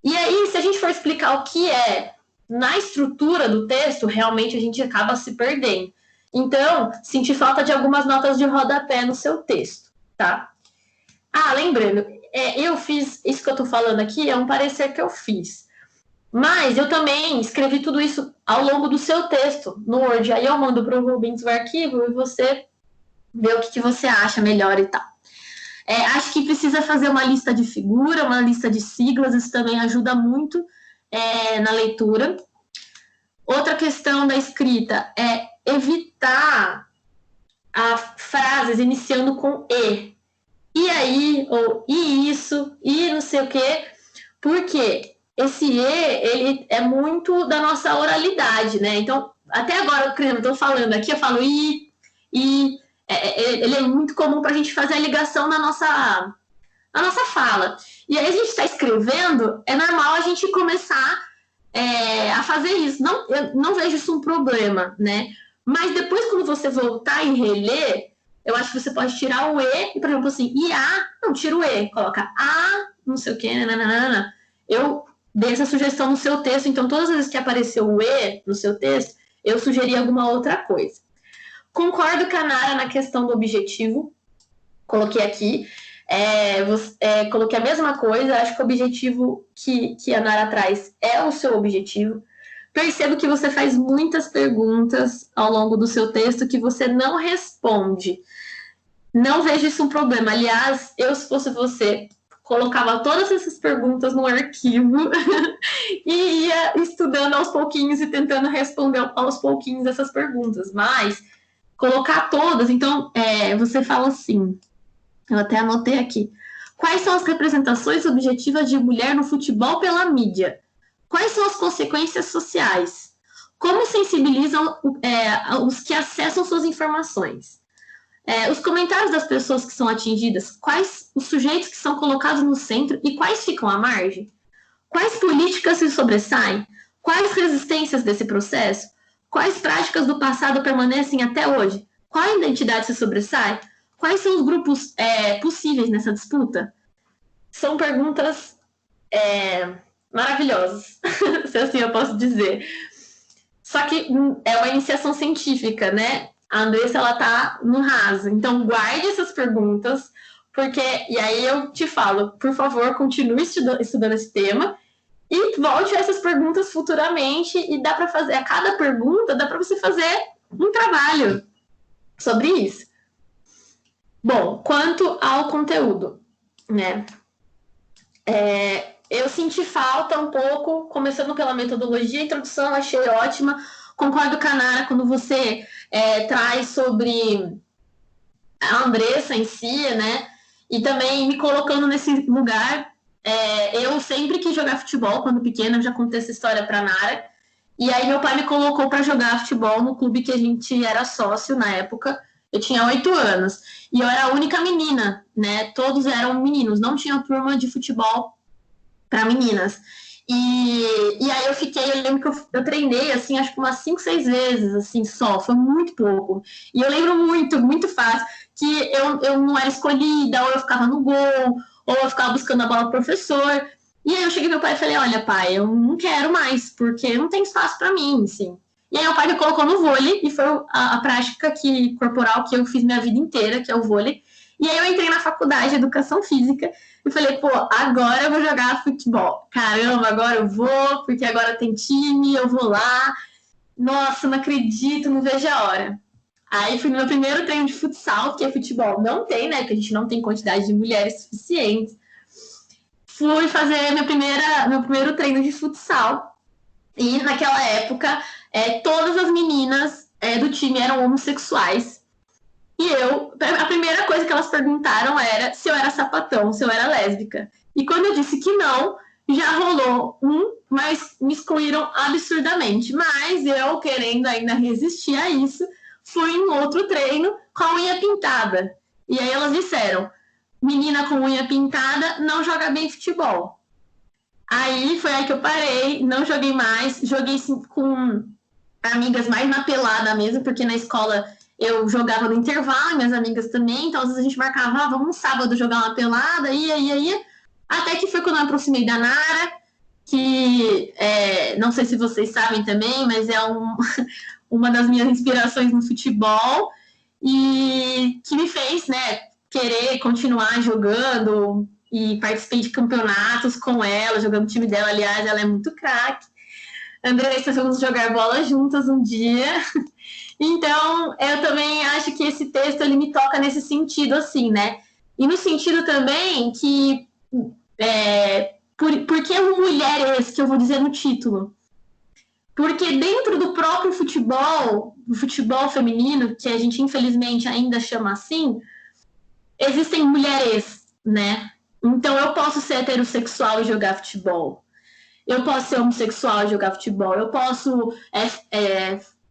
E aí, se a gente for explicar o que é na estrutura do texto, realmente a gente acaba se perdendo. Então, senti falta de algumas notas de rodapé no seu texto, tá? Lembrando, eu fiz, isso que eu tô falando aqui é um parecer que eu fiz. Mas eu também escrevi tudo isso ao longo do seu texto no Word. Aí eu mando para o Rubens o arquivo e você ver o que você acha melhor e tal. Acho que precisa fazer uma lista de figura, uma lista de siglas, isso também ajuda muito na leitura. Outra questão da escrita é evitar frases iniciando com e. E aí, ou e isso, e não sei o quê, porque esse e, ele é muito da nossa oralidade, né? Então, até agora, por exemplo, eu estou falando aqui, eu falo e ele é muito comum para a gente fazer a ligação na nossa fala. E aí a gente está escrevendo, é normal a gente começar a fazer isso. Eu não vejo isso um problema, né? Mas depois, quando você voltar e reler, eu acho que você pode tirar o e, por exemplo, assim, não, tira o e, coloca não sei o quê, nananana. Eu dei essa sugestão no seu texto, então todas as vezes que apareceu o e no seu texto, eu sugeri alguma outra coisa. Concordo com a Nara na questão do objetivo, coloquei aqui. Coloquei a mesma coisa, acho que o objetivo que a Nara traz é o seu objetivo. Percebo que você faz muitas perguntas ao longo do seu texto que você não responde. Não vejo isso um problema. Aliás, eu, se fosse você, colocava todas essas perguntas no arquivo e ia estudando aos pouquinhos e tentando responder aos pouquinhos essas perguntas. Mas colocar todas, então, você fala assim, eu até anotei aqui. Quais são as representações objetivas de mulher no futebol pela mídia? Quais são as consequências sociais? Como sensibilizam os que acessam suas informações? Os comentários das pessoas que são atingidas, quais os sujeitos que são colocados no centro e quais ficam à margem? Quais políticas se sobressaem? Quais resistências desse processo? Quais práticas do passado permanecem até hoje? Qual identidade se sobressai? Quais são os grupos possíveis nessa disputa? São perguntas maravilhosas, se assim eu posso dizer. Só que é uma iniciação científica, né? A Andressa, ela tá no raso. Então, guarde essas perguntas, porque... E aí eu te falo, por favor, continue estudando esse tema e volte a essas perguntas futuramente e dá para fazer... A cada pergunta, dá para você fazer um trabalho sobre isso. Bom, quanto ao conteúdo, né? Eu senti falta um pouco, começando pela metodologia, a introdução, achei ótima. Concordo com a Nara quando você traz sobre a Andressa em si, né? E também me colocando nesse lugar. Eu sempre quis jogar futebol quando pequena, eu já contei essa história para a Nara. E aí meu pai me colocou para jogar futebol no clube que a gente era sócio na época. Eu tinha 8 anos. E eu era a única menina, né? Todos eram meninos, não tinha turma de futebol para meninas. E aí eu lembro que eu treinei, assim, acho que umas 5, 6 vezes, assim, só, foi muito pouco. E eu lembro muito fácil, que eu não era escolhida, ou eu ficava no gol, ou eu ficava buscando a bola pro professor. E aí eu cheguei pro meu pai e falei, olha, pai, eu não quero mais, porque não tem espaço para mim, assim. E aí meu pai me colocou no vôlei, e foi a prática corporal que eu fiz minha vida inteira, que é o vôlei. E aí eu entrei na faculdade de Educação Física, e falei, pô, agora eu vou jogar futebol. Caramba, agora eu vou, porque agora tem time, eu vou lá. Nossa, não acredito, não vejo a hora. Aí fui no meu primeiro treino de futsal, que é futebol. Não tem, né, porque a gente não tem quantidade de mulheres suficientes. Fui fazer meu primeiro treino de futsal. E naquela época, todas as meninas do time eram homossexuais. E a primeira coisa que elas perguntaram era se eu era sapatão, se eu era lésbica. E quando eu disse que não, já rolou mas me excluíram absurdamente. Mas eu, querendo ainda resistir a isso, fui em outro treino com a unha pintada. E aí elas disseram, menina com unha pintada não joga bem futebol. Aí foi aí que eu parei, não joguei mais, joguei com amigas mais na pelada mesmo, porque na escola... Eu jogava no intervalo, minhas amigas também, então às vezes a gente marcava, vamos no sábado jogar uma pelada, ia. Até que foi quando eu me aproximei da Nara, que não sei se vocês sabem também, mas é uma das minhas inspirações no futebol, e que me fez, né, querer continuar jogando, e participei de campeonatos com ela, jogando o time dela, aliás, ela é muito craque. Andressa, vamos jogar bola juntas um dia. Então, eu também acho que esse texto, ele me toca nesse sentido, assim, né? E no sentido também que... por que mulheres, que eu vou dizer no título? Porque dentro do próprio futebol, o futebol feminino, que a gente infelizmente ainda chama assim, existem mulheres, né? Então, eu posso ser heterossexual e jogar futebol. Eu posso ser homossexual e jogar futebol. Eu posso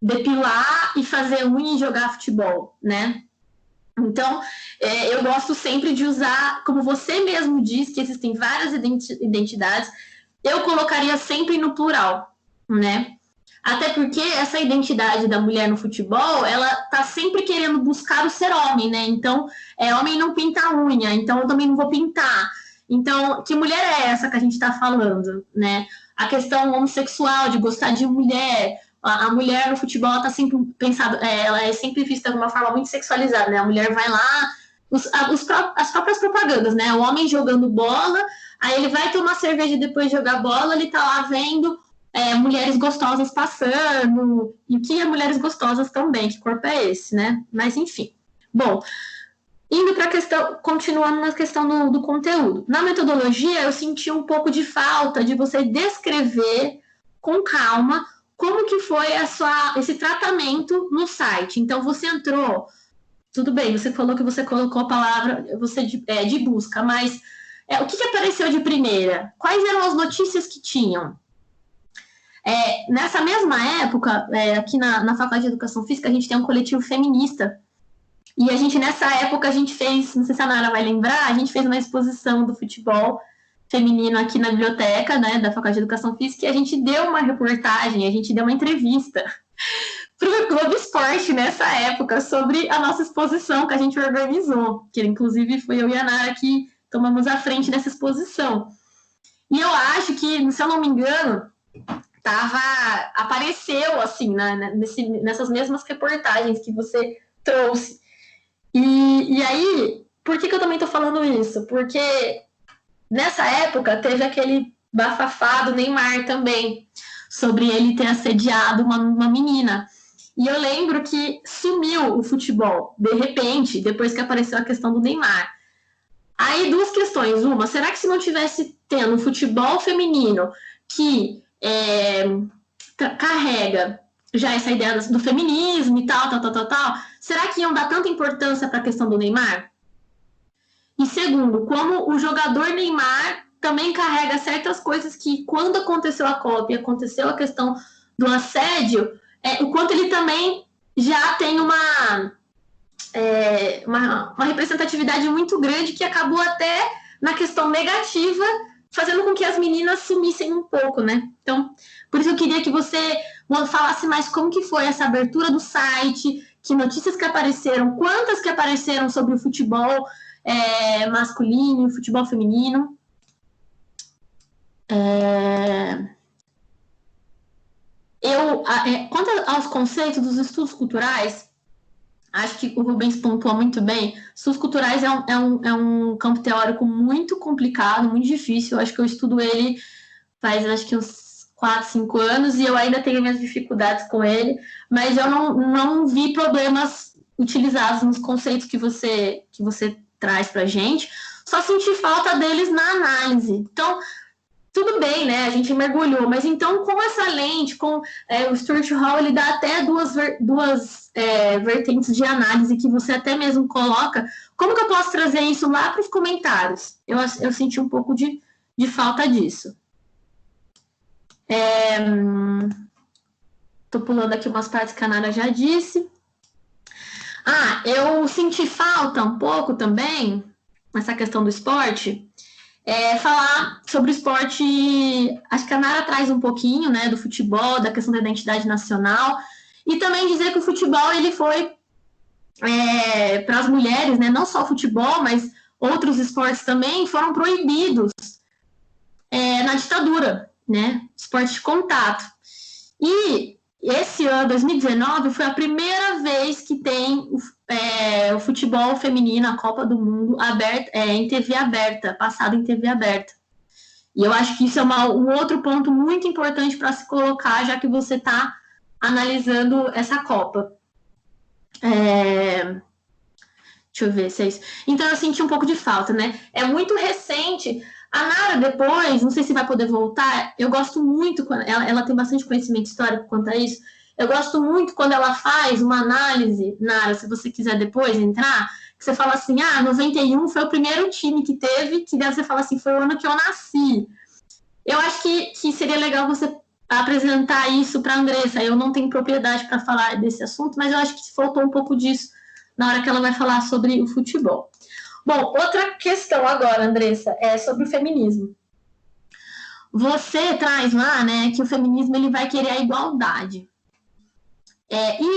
depilar e fazer unha e jogar futebol, né? Então, eu gosto sempre de usar, como você mesmo diz, que existem várias identidades, eu colocaria sempre no plural, né? Até porque essa identidade da mulher no futebol, ela tá sempre querendo buscar o ser homem, né? Então, homem não pinta a unha, então eu também não vou pintar. Então, que mulher é essa que a gente tá falando, né? A questão homossexual, de gostar de mulher... A mulher no futebol, ela tá sempre pensada, ela é sempre vista de uma forma muito sexualizada, né? A mulher vai lá, as próprias propagandas, né? O homem jogando bola, aí ele vai tomar cerveja depois de jogar bola, ele tá lá vendo mulheres gostosas passando, e o que é mulheres gostosas também, que corpo é esse, né? Mas enfim. Bom, indo para a questão, continuando na questão do conteúdo. Na metodologia, eu senti um pouco de falta de você descrever com calma como que foi esse tratamento no site. Então, você entrou, tudo bem, você falou que você colocou a palavra de busca, mas o que apareceu de primeira? Quais eram as notícias que tinham? Nessa mesma época, aqui na Faculdade de Educação Física, a gente tem um coletivo feminista. E nessa época, a gente fez, não sei se a Nara vai lembrar, a gente fez uma exposição do futebol feminino aqui na biblioteca, né, da Faculdade de Educação Física, e a gente deu uma reportagem, a gente deu uma entrevista para o Globo Esporte nessa época sobre a nossa exposição que a gente organizou, que inclusive foi eu e a Nara que tomamos a frente dessa exposição. E eu acho que, se eu não me engano, apareceu assim, nessas mesmas reportagens que você trouxe. E aí, por que eu também estou falando isso? Porque nessa época teve aquele bafafá do Neymar também, sobre ele ter assediado uma menina. E eu lembro que sumiu o futebol, de repente, depois que apareceu a questão do Neymar. Aí, duas questões. Uma, será que se não tivesse tendo um futebol feminino que carrega já essa ideia do feminismo e tal, será que iam dar tanta importância para a questão do Neymar? E segundo, como o jogador Neymar também carrega certas coisas que, quando aconteceu a Copa e aconteceu a questão do assédio, o quanto ele também já tem uma representatividade muito grande que acabou até na questão negativa, fazendo com que as meninas sumissem um pouco, né? Então, por isso eu queria que você falasse mais como que foi essa abertura do site, que notícias que apareceram, quantas que apareceram sobre o futebol masculino, futebol feminino. Quanto aos conceitos dos estudos culturais, acho que o Rubens pontuou muito bem. Estudos culturais é um campo teórico muito complicado, muito difícil. Eu acho que eu estudo ele faz uns 4, 5 anos e eu ainda tenho minhas dificuldades com ele, mas eu não vi problemas utilizados nos conceitos que você traz para a gente. Só senti falta deles na análise. Então, tudo bem, né? A gente mergulhou, mas então com essa lente, com o Stuart Hall, ele dá até duas vertentes de análise que você até mesmo coloca. Como que eu posso trazer isso lá para os comentários? Eu senti um pouco de falta disso. Tô pulando aqui umas partes que a Nara já disse. Eu senti falta um pouco também, nessa questão do esporte, falar sobre o esporte. Acho que a Nara traz um pouquinho, né, do futebol, da questão da identidade nacional, e também dizer que o futebol ele foi para as mulheres, né, não só o futebol, mas outros esportes também foram proibidos na ditadura, né, esporte de contato. E esse ano, 2019, foi a primeira vez que tem o futebol feminino, a Copa do Mundo, em TV aberta, passado em TV aberta. E eu acho que isso é um outro ponto muito importante para se colocar, já que você está analisando essa Copa. Deixa eu ver se é isso. Então, eu senti um pouco de falta, né? É muito recente. A Nara, depois, não sei se vai poder voltar, eu gosto muito, ela tem bastante conhecimento histórico quanto a isso, eu gosto muito quando ela faz uma análise, Nara, se você quiser depois entrar, que você fala assim, 91 foi o primeiro time que teve, que daí você fala assim, foi o ano que eu nasci. Eu acho que seria legal você apresentar isso para a Andressa. Eu não tenho propriedade para falar desse assunto, mas eu acho que faltou um pouco disso na hora que ela vai falar sobre o futebol. Bom, outra questão agora, Andressa, é sobre o feminismo. Você traz lá, né, que o feminismo ele vai querer a igualdade.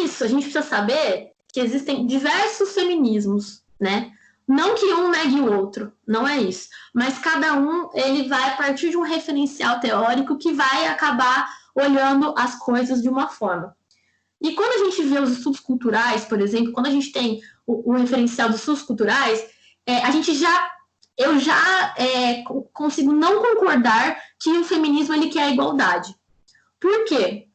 Isso, a gente precisa saber que existem diversos feminismos, né? Não que um negue o outro, não é isso. Mas cada um, ele vai a partir de um referencial teórico que vai acabar olhando as coisas de uma forma. E quando a gente vê os estudos culturais, por exemplo, quando a gente tem o referencial dos estudos culturais, eu já consigo não concordar que o feminismo ele quer a igualdade. Por quê?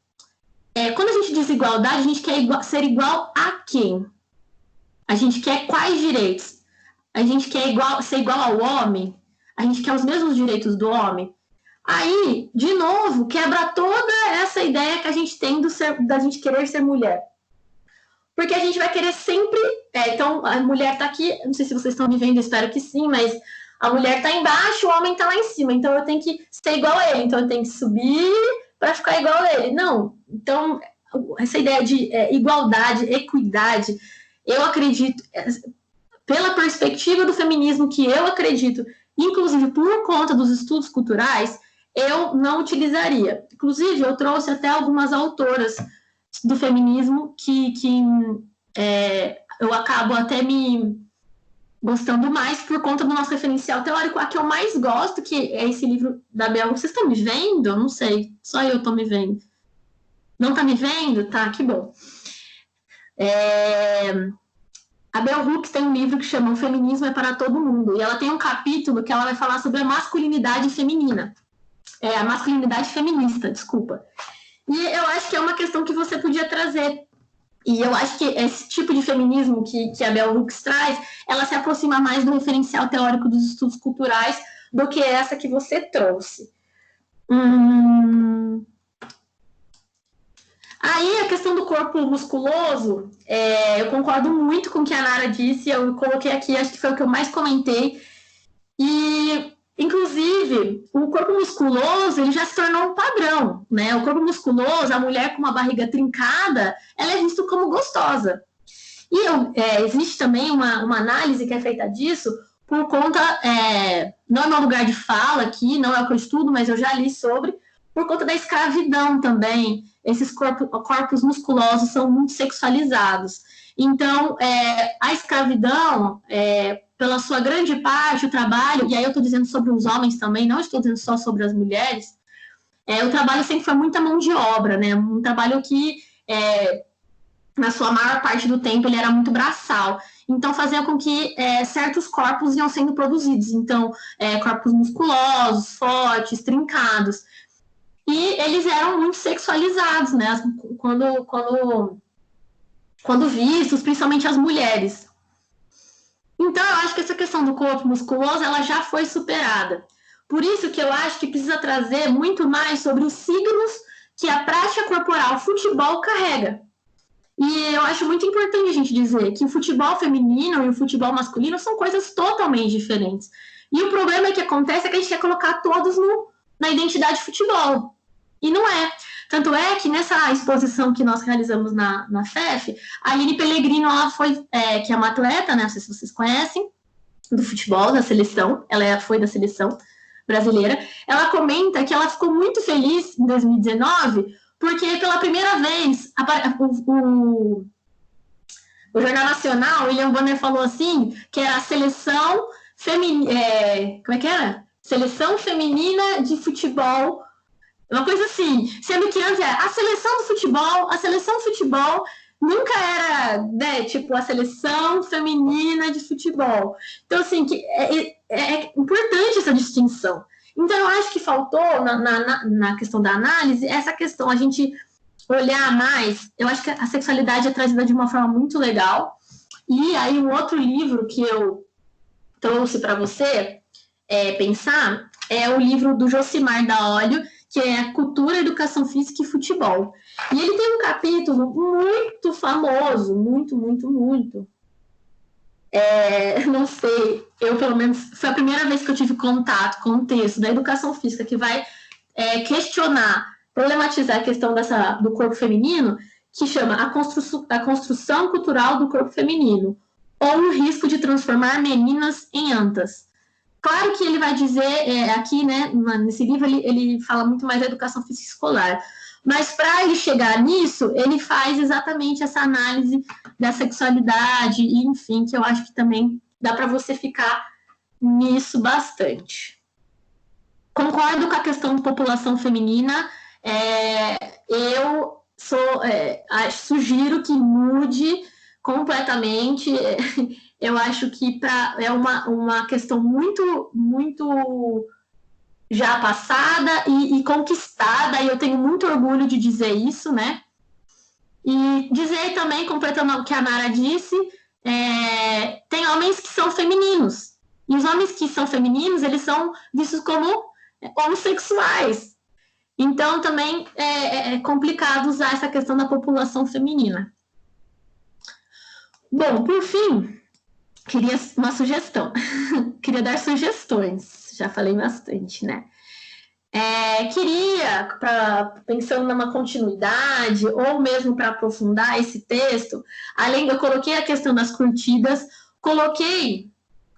Quando a gente diz igualdade, a gente quer ser igual a quem? A gente quer quais direitos? A gente quer ser igual ao homem? A gente quer os mesmos direitos do homem? Aí, de novo, quebra toda essa ideia que a gente tem da gente querer ser mulher. Porque a gente vai querer sempre... então, a mulher está aqui, não sei se vocês estão me vendo, espero que sim, mas a mulher está embaixo, o homem está lá em cima. Então, eu tenho que ser igual a ele. Então, eu tenho que subir para ficar igual a ele. Não. Então, essa ideia de igualdade, equidade, eu acredito, pela perspectiva do feminismo que eu acredito, inclusive por conta dos estudos culturais, eu não utilizaria. Inclusive, eu trouxe até algumas autoras do feminismo que eu acabo até me gostando mais por conta do nosso referencial teórico. A que eu mais gosto, que é esse livro da Bell. Vocês estão me vendo? Eu não sei, só eu estou me vendo. Não está me vendo? Tá, que bom. A Bell Hooks tem um livro que chama O Feminismo é para Todo Mundo, e ela tem um capítulo que ela vai falar sobre a masculinidade feminina. A masculinidade feminista, desculpa. E eu acho que é uma questão que você podia trazer. E eu acho que esse tipo de feminismo que a Bell Hooks traz, ela se aproxima mais do referencial teórico dos estudos culturais do que essa que você trouxe. Aí, a questão do corpo musculoso, eu concordo muito com o que a Nara disse, eu coloquei aqui, acho que foi o que eu mais comentei, e, inclusive, o corpo musculoso, ele já se tornou um padrão, né? O corpo musculoso, a mulher com uma barriga trincada, ela é vista como gostosa. E existe também uma análise que é feita disso, por conta, não é meu lugar de fala aqui, não é o que eu estudo, mas eu já li sobre, por conta da escravidão também. Esses corpos musculosos são muito sexualizados. Então, a escravidão, pela sua grande parte, o trabalho, e aí eu estou dizendo sobre os homens também, não estou dizendo só sobre as mulheres, o trabalho sempre foi muita mão de obra, né? Um trabalho que, na sua maior parte do tempo, ele era muito braçal. Então, fazia com que certos corpos iam sendo produzidos. Então, corpos musculosos, fortes, trincados. E eles eram muito sexualizados, né? Quando vistos, principalmente as mulheres. Então, eu acho que essa questão do corpo musculoso, ela já foi superada. Por isso que eu acho que precisa trazer muito mais sobre os signos que a prática corporal futebol carrega. E eu acho muito importante a gente dizer que o futebol feminino e o futebol masculino são coisas totalmente diferentes. E o problema que acontece é que a gente quer colocar todos na identidade de futebol. E não é. Tanto é que nessa exposição que nós realizamos na FEF, a Aline Pellegrino, ela foi, que é uma atleta, né, não sei se vocês conhecem, do futebol, da seleção, ela foi da seleção brasileira, ela comenta que ela ficou muito feliz em 2019, porque pela primeira vez, o Jornal Nacional, o William Bonner falou assim, que era a seleção feminina, como é que era? Seleção feminina de futebol, uma coisa assim, sendo que antes a seleção do futebol nunca era, né, tipo, a seleção feminina de futebol. Então, assim, é importante essa distinção. Então, eu acho que faltou, na questão da análise, essa questão, a gente olhar mais, eu acho que a sexualidade é trazida de uma forma muito legal. E aí, um outro livro que eu trouxe para você pensar é o livro do Josimar da Olho, que é Cultura, Educação Física e Futebol. E ele tem um capítulo muito famoso, muito, muito, muito. Não sei, eu pelo menos, foi a primeira vez que eu tive contato com o texto da Educação Física, que vai problematizar a questão do corpo feminino, que chama A Construção Cultural do Corpo Feminino, ou o Risco de Transformar Meninas em Antas. Claro que ele vai dizer, aqui, né, nesse livro, ele fala muito mais da educação física escolar, mas para ele chegar nisso, ele faz exatamente essa análise da sexualidade, e enfim, que eu acho que também dá para você ficar nisso bastante. Concordo com a questão da população feminina, eu sugiro que mude completamente. Eu acho que é uma questão muito, muito já passada e conquistada, e eu tenho muito orgulho de dizer isso, né? E dizer também, completando o que a Nara disse, tem homens que são femininos, e os homens que são femininos, eles são vistos como homossexuais. Então, também é complicado usar essa questão da população feminina. Bom, por fim, queria uma sugestão. Queria dar sugestões. Já falei bastante, né? Queria, pensando numa continuidade, ou mesmo para aprofundar esse texto, eu coloquei a questão das curtidas, coloquei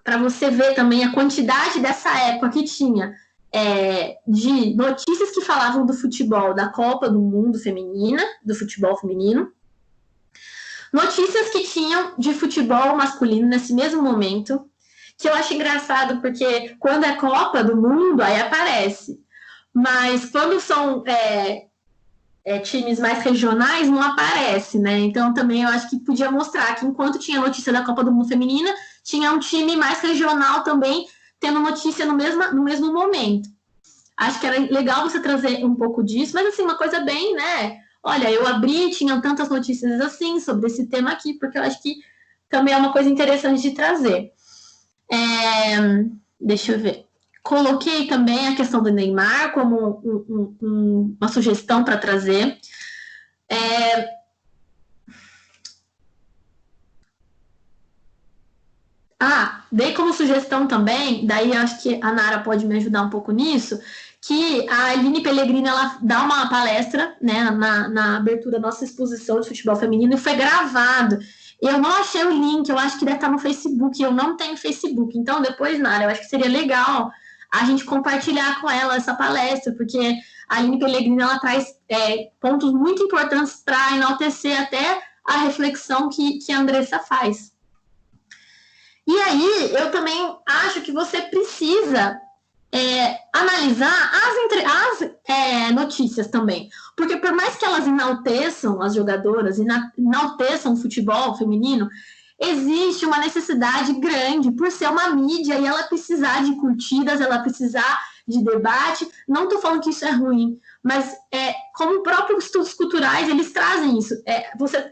para você ver também a quantidade dessa época que tinha de notícias que falavam do futebol, da Copa do Mundo feminina, do futebol feminino, notícias que tinham de futebol masculino nesse mesmo momento, que eu acho engraçado, porque quando é Copa do Mundo, aí aparece. Mas quando são times mais regionais, não aparece, né? Então, também eu acho que podia mostrar que enquanto tinha notícia da Copa do Mundo feminina, tinha um time mais regional também tendo notícia no mesmo momento. Acho que era legal você trazer um pouco disso, mas assim, uma coisa bem, né? Olha, eu abri, tinham tantas notícias assim sobre esse tema aqui, porque eu acho que também é uma coisa interessante de trazer. Deixa eu ver. Coloquei também a questão do Neymar como uma sugestão para trazer. Dei como sugestão também, daí acho que a Nara pode me ajudar um pouco nisso, que a Aline Pellegrini, ela dá uma palestra, né, na abertura da nossa exposição de futebol feminino, e foi gravado. Eu não achei o link, eu acho que deve estar no Facebook, eu não tenho Facebook. Então, depois, Nara, eu acho que seria legal a gente compartilhar com ela essa palestra, porque a Aline Pellegrini, ela traz pontos muito importantes para enaltecer até a reflexão que a Andressa faz. E aí, eu também acho que você precisa analisar as notícias também. Porque por mais que elas enalteçam as jogadoras, enalteçam o futebol feminino, existe uma necessidade grande por ser uma mídia e ela precisar de curtidas, ela precisar de debate. Não estou falando que isso é ruim, mas como próprios estudos culturais, eles trazem isso.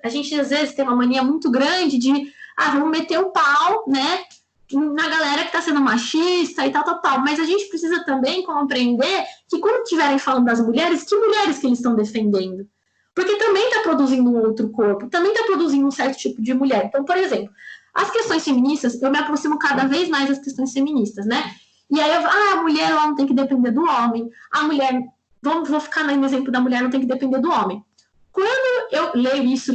A gente, às vezes, tem uma mania muito grande de vamos meter o pau, né, na galera que está sendo machista e tal, mas a gente precisa também compreender que quando estiverem falando das mulheres, que mulheres que eles estão defendendo? Porque também está produzindo um outro corpo, também está produzindo um certo tipo de mulher. Então, por exemplo, as questões feministas, eu me aproximo cada vez mais das questões feministas, né? E aí a mulher ela não tem que depender do homem, a mulher, vou ficar no exemplo da mulher não tem que depender do homem. Quando eu leio isso,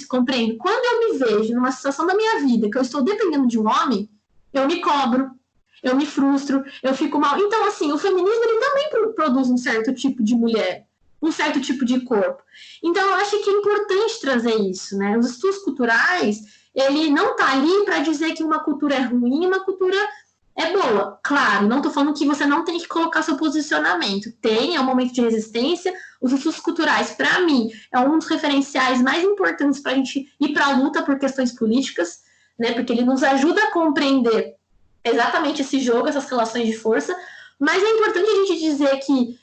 compreendo. Quando eu me vejo numa situação da minha vida que eu estou dependendo de um homem, eu me cobro, eu me frustro, eu fico mal. Então, assim, o feminismo ele também produz um certo tipo de mulher, um certo tipo de corpo. Então, eu acho que é importante trazer isso, né? Os estudos culturais, ele não está ali para dizer que uma cultura é ruim e uma cultura é boa. Claro, não estou falando que você não tem que colocar seu posicionamento. É um momento de resistência. Os estudos culturais, para mim, é um dos referenciais mais importantes para a gente ir para a luta por questões políticas, né? Porque ele nos ajuda a compreender exatamente esse jogo, essas relações de força. Mas é importante a gente dizer que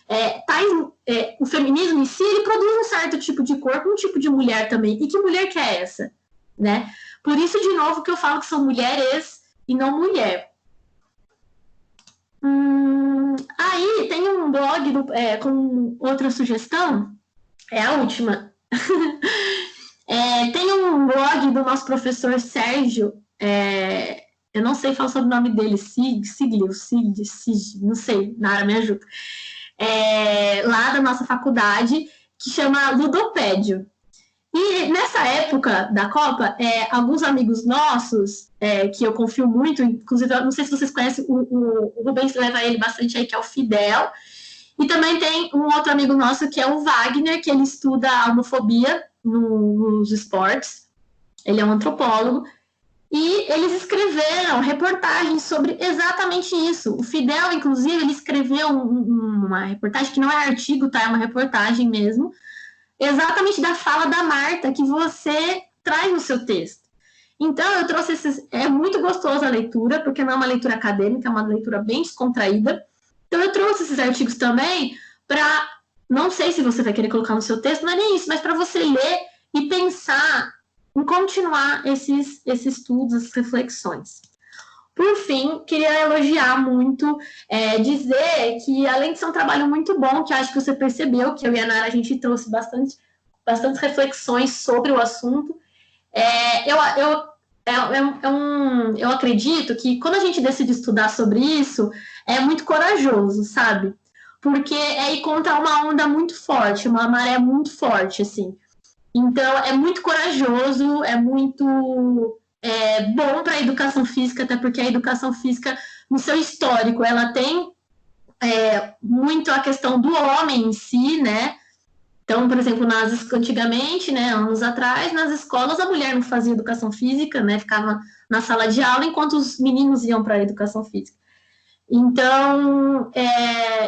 o feminismo em si, ele produz um certo tipo de corpo, um tipo de mulher também. E que mulher que é essa? Né? Por isso, de novo, que eu falo que são mulheres e não mulher. Aí tem um blog com outra sugestão, a última. Tem um blog do nosso professor Sérgio, eu não sei falar sobre o nome dele, Siglio, não sei, Nara me ajuda, lá da nossa faculdade, que chama Ludopédio. E nessa época da Copa, alguns amigos nossos, que eu confio muito, inclusive, eu não sei se vocês conhecem, o Rubens leva ele bastante aí, que é o Fidel, e também tem um outro amigo nosso, que é o Wagner, que ele estuda a homofobia nos esportes, ele é um antropólogo, e eles escreveram reportagens sobre exatamente isso. O Fidel, inclusive, ele escreveu uma reportagem, que não é artigo, tá? É uma reportagem mesmo, exatamente da fala da Marta, que você traz no seu texto. Então, eu trouxe esses... É muito gostosa a leitura, porque não é uma leitura acadêmica, é uma leitura bem descontraída. Então, eu trouxe esses artigos também para... Não sei se você vai querer colocar no seu texto, não é nem isso, mas para você ler e pensar em continuar esses estudos, essas reflexões. Por fim, queria elogiar muito, dizer que, além de ser um trabalho muito bom, que eu acho que você percebeu, que eu e a Nara, a gente trouxe bastante reflexões sobre o assunto, eu acredito que quando a gente decide estudar sobre isso, é muito corajoso, sabe? Porque é ir contra uma onda muito forte, uma maré muito forte, assim. Então, é muito corajoso, é muito bom para a educação física, até porque a educação física, no seu histórico, ela tem muito a questão do homem em si, né? Então, por exemplo, antigamente, né, anos atrás, nas escolas a mulher não fazia educação física, né? Ficava na sala de aula enquanto os meninos iam para a educação física. Então,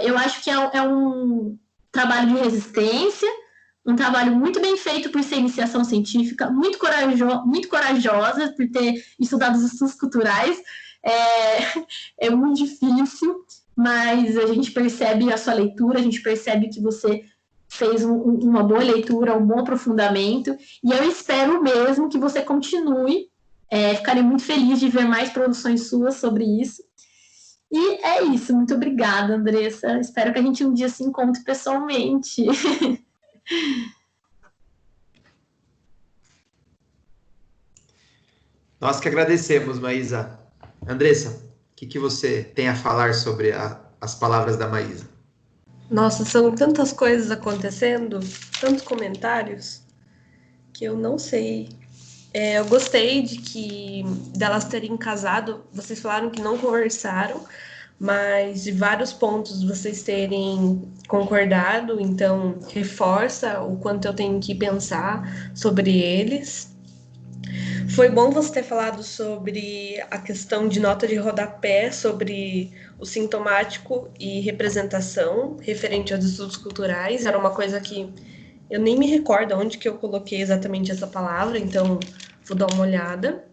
eu acho que é um trabalho de resistência, um trabalho muito bem feito por ser iniciação científica, muito corajosa por ter estudado os estudos culturais. É muito difícil, mas a gente percebe a sua leitura, a gente percebe que você fez uma boa leitura, um bom aprofundamento, e eu espero mesmo que você continue. Ficarei muito feliz de ver mais produções suas sobre isso. E é isso, muito obrigada, Andressa. Espero que a gente um dia se encontre pessoalmente. Nós que agradecemos, Maísa. Andressa, o que você tem a falar sobre as palavras da Maísa? Nossa, são tantas coisas acontecendo, tantos comentários, que eu não sei. Eu gostei delas terem casado. Vocês falaram que não conversaram, mas de vários pontos vocês terem concordado, então reforça o quanto eu tenho que pensar sobre eles. Foi bom você ter falado sobre a questão de nota de rodapé, sobre o sintomático e representação referente aos estudos culturais. Era uma coisa que eu nem me recordo onde que eu coloquei exatamente essa palavra, então vou dar uma olhada.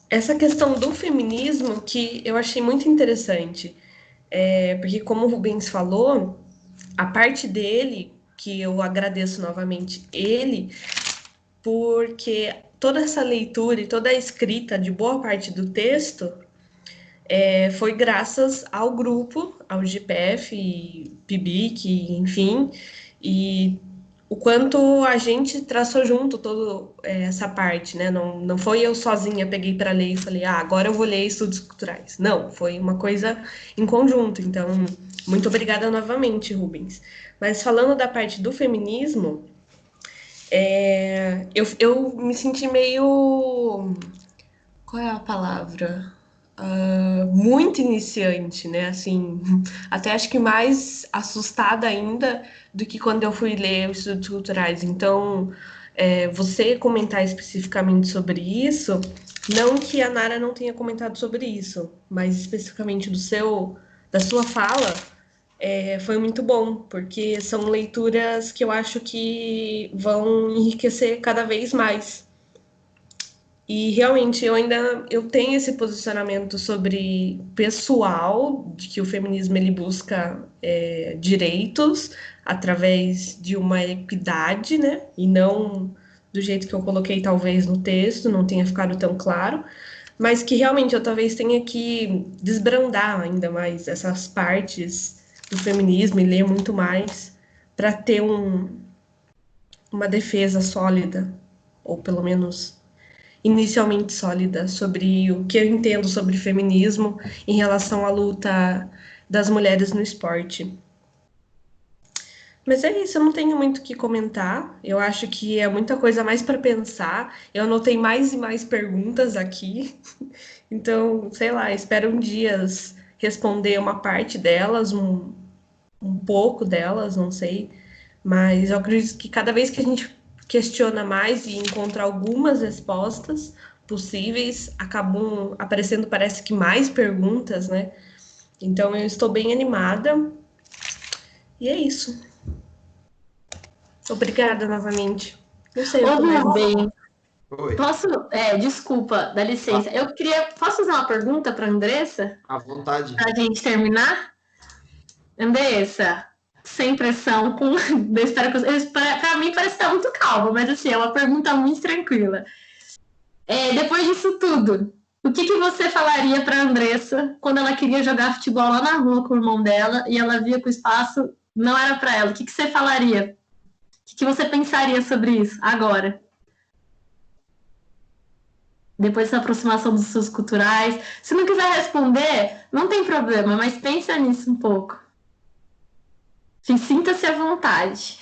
Essa questão do feminismo que eu achei muito interessante, porque como o Rubens falou, a parte dele, que eu agradeço novamente ele, porque toda essa leitura e toda a escrita de boa parte do texto foi graças ao grupo, ao GPF, PIBIC, enfim, e o quanto a gente traçou junto toda essa parte, né? Não foi eu sozinha, peguei para ler e falei, agora eu vou ler estudos culturais. Não, foi uma coisa em conjunto. Então, muito obrigada novamente, Rubens. Mas falando da parte do feminismo, eu me senti meio... Qual é a palavra? Muito iniciante, né? Assim, até acho que mais assustada ainda do que quando eu fui ler os estudos culturais. Então, você comentar especificamente sobre isso, não que a Nara não tenha comentado sobre isso, mas especificamente da sua fala, foi muito bom, porque são leituras que eu acho que vão enriquecer cada vez mais. E realmente eu tenho esse posicionamento sobre pessoal, de que o feminismo ele busca direitos através de uma equidade, né? E não do jeito que eu coloquei talvez no texto, não tenha ficado tão claro, mas que realmente eu talvez tenha que desbrandar ainda mais essas partes do feminismo e ler muito mais para ter uma defesa sólida, ou pelo menos inicialmente sólida, sobre o que eu entendo sobre feminismo em relação à luta das mulheres no esporte. Mas é isso, eu não tenho muito o que comentar. Eu acho que é muita coisa mais para pensar. Eu anotei mais e mais perguntas aqui. Então, sei lá, espero um dia responder uma parte delas, um pouco delas, não sei. Mas eu acredito que cada vez que a gente questiona mais e encontra algumas respostas possíveis, acabam aparecendo, parece que mais perguntas, né? Então eu estou bem animada. E é isso. Obrigada novamente. Não sei Ô, o que mais. Rubem, Oi, posso... desculpa, dá licença. Posso fazer uma pergunta para a Andressa? à vontade. Para a gente terminar? Andressa, sem pressão, com... Para mim parece estar muito calma, mas assim, é uma pergunta muito tranquila. Depois disso tudo, o que você falaria para a Andressa quando ela queria jogar futebol lá na rua com o irmão dela e ela via que o espaço não era para ela? O que você falaria? O que você pensaria sobre isso agora? Depois dessa aproximação dos seus culturais. Se não quiser responder, não tem problema, mas pensa nisso um pouco. Sinta-se à vontade.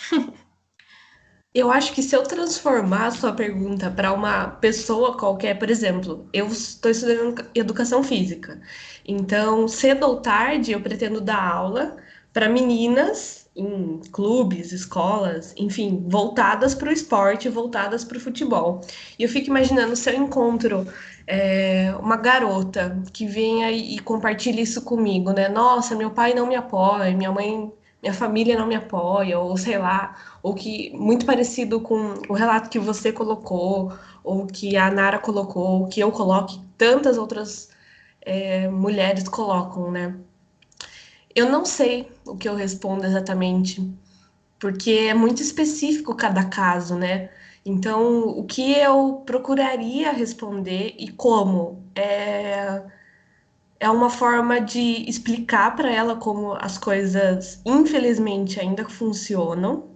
Eu acho que se eu transformar a sua pergunta para uma pessoa qualquer, por exemplo, eu estou estudando educação física. Então, cedo ou tarde, eu pretendo dar aula para meninas em clubes, escolas, enfim, voltadas para o esporte, voltadas para o futebol. E eu fico imaginando se eu encontro uma garota que venha e compartilhe isso comigo, né? Nossa, meu pai não me apoia, minha família não me apoia, ou sei lá, ou que muito parecido com o relato que você colocou, ou que a Nara colocou, ou que eu coloco, e tantas outras mulheres colocam, né? Eu não sei o que eu respondo exatamente, porque é muito específico cada caso, né? Então, o que eu procuraria responder e como é uma forma de explicar para ela como as coisas, infelizmente, ainda funcionam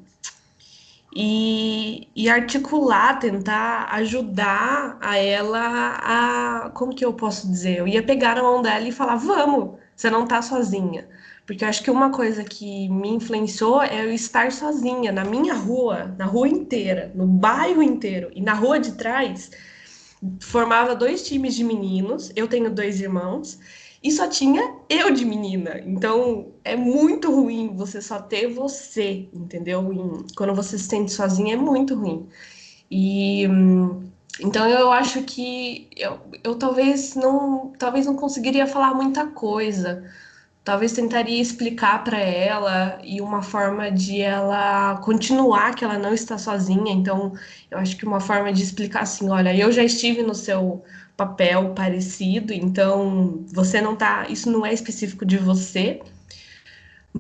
e articular, tentar ajudar a ela a. Como que eu posso dizer? Eu ia pegar a mão dela e falar: vamos, você não tá sozinha. Porque eu acho que uma coisa que me influenciou é eu estar sozinha na minha rua, na rua inteira, no bairro inteiro e na rua de trás formava 2 times de meninos, eu tenho 2 irmãos, e só tinha eu de menina. Então é muito ruim você só ter você, entendeu? Quando você se sente sozinha é muito ruim. E então eu acho que eu talvez não conseguiria falar muita coisa. Talvez tentaria explicar para ela e uma forma de ela continuar que ela não está sozinha. Então, eu acho que uma forma de explicar assim, olha, eu já estive no seu papel parecido, então você não tá, isso não é específico de você,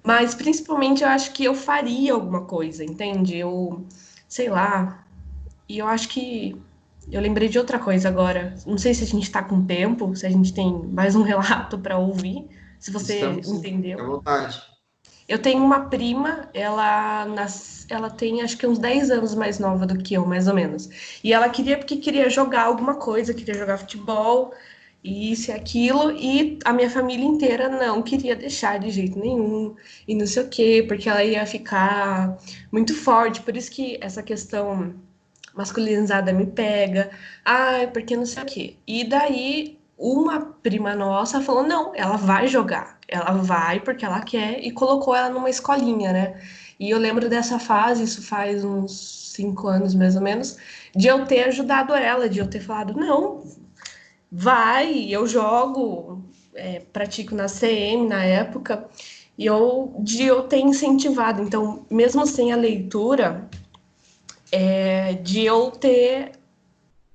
mas principalmente eu acho que eu faria alguma coisa, entende? Eu, sei lá, e eu acho que eu lembrei de outra coisa agora. Não sei se a gente está com tempo, se a gente tem mais um relato para ouvir, se você Estamos, sim, à entendeu. vontade. Eu tenho uma prima, ela tem acho que uns 10 anos mais nova do que eu, mais ou menos. E ela porque queria jogar alguma coisa, queria jogar futebol, e isso e aquilo, e a minha família inteira não queria deixar de jeito nenhum, e não sei o quê, porque ela ia ficar muito forte. Por isso que essa questão masculinizada me pega, ai, porque não sei o quê. E daí uma prima nossa falou: não, ela vai jogar, ela vai porque ela quer, e colocou ela numa escolinha, né? E eu lembro dessa fase, isso faz uns 5 anos mais ou menos, de eu ter ajudado ela, de eu ter falado: não, vai, eu jogo, pratico na CM na época, de eu ter incentivado. Então, mesmo sem a leitura, de eu ter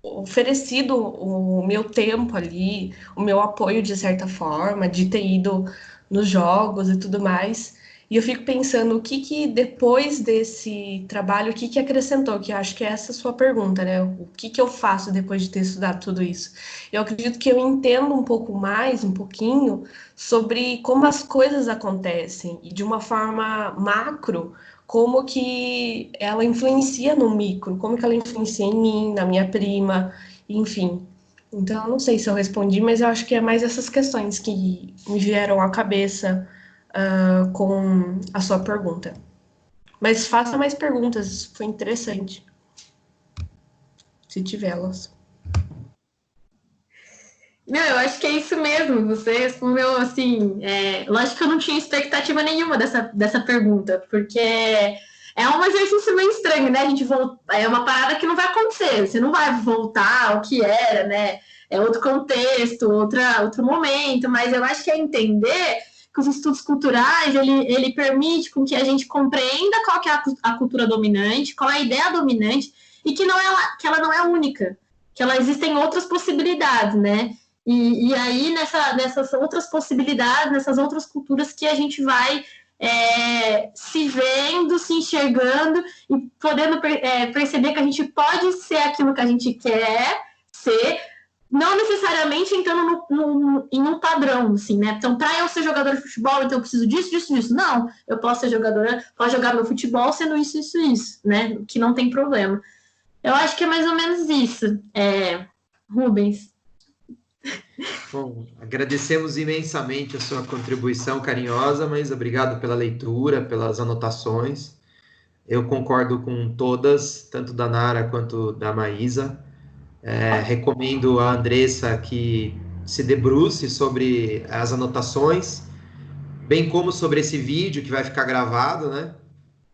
oferecido o meu tempo ali, o meu apoio de certa forma, de ter ido nos jogos e tudo mais. E eu fico pensando o que depois desse trabalho, o que acrescentou, que eu acho que é essa a sua pergunta, né? O que eu faço depois de ter estudado tudo isso? Eu acredito que eu entendo um pouco mais, um pouquinho, sobre como as coisas acontecem e de uma forma macro, como que ela influencia no micro, como que ela influencia em mim, na minha prima, enfim. Então, eu não sei se eu respondi, mas eu acho que é mais essas questões que me vieram à cabeça com a sua pergunta. Mas faça mais perguntas, foi interessante. Se tiver elas. Não, eu acho que é isso mesmo. Você respondeu assim. Lógico que eu não tinha expectativa nenhuma dessa pergunta, porque é um exercício meio estranho, né? A gente é uma parada que não vai acontecer. Você não vai voltar ao que era, né? É outro contexto, outro momento, mas eu acho que é entender que os estudos culturais, ele permite com que a gente compreenda qual que é a cultura dominante, qual é a ideia dominante, e que ela não é única, que existem outras possibilidades, né? E aí, nessas outras possibilidades, nessas outras culturas que a gente vai se vendo, se enxergando e podendo perceber que a gente pode ser aquilo que a gente quer ser, não necessariamente entrando em um padrão, assim, né? Então, para eu ser jogador de futebol, então eu preciso disso, disso, disso. Não, eu posso ser jogadora, posso jogar meu futebol sendo isso, isso, isso, né? Que não tem problema. Eu acho que é mais ou menos isso, Rubens. Bom, agradecemos imensamente a sua contribuição carinhosa, mas obrigado pela leitura, pelas anotações. Eu concordo com todas, tanto da Nara quanto da Maísa. Recomendo a Andressa que se debruce sobre as anotações, bem como sobre esse vídeo que vai ficar gravado, né?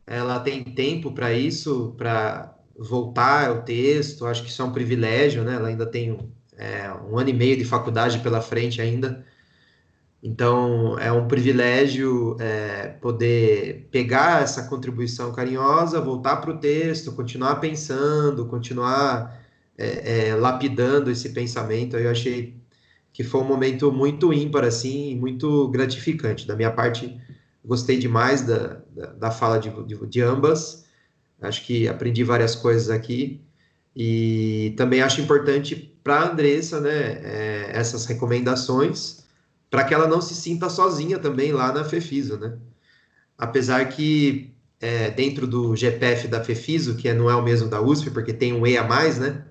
Ela tem tempo para isso, para voltar ao texto, acho que isso é um privilégio, né? Ela ainda tem um ano e meio de faculdade pela frente ainda, então é um privilégio poder pegar essa contribuição carinhosa, voltar para o texto, continuar pensando, continuar lapidando esse pensamento. Eu achei que foi um momento muito ímpar, assim, muito gratificante. Da minha parte, gostei demais da fala de ambas, acho que aprendi várias coisas aqui, e também acho importante para a Andressa, né, essas recomendações, para que ela não se sinta sozinha também lá na FEFISO, né? Apesar que dentro do GPF da FEFISO, que não é o mesmo da USP, porque tem um E a mais, né?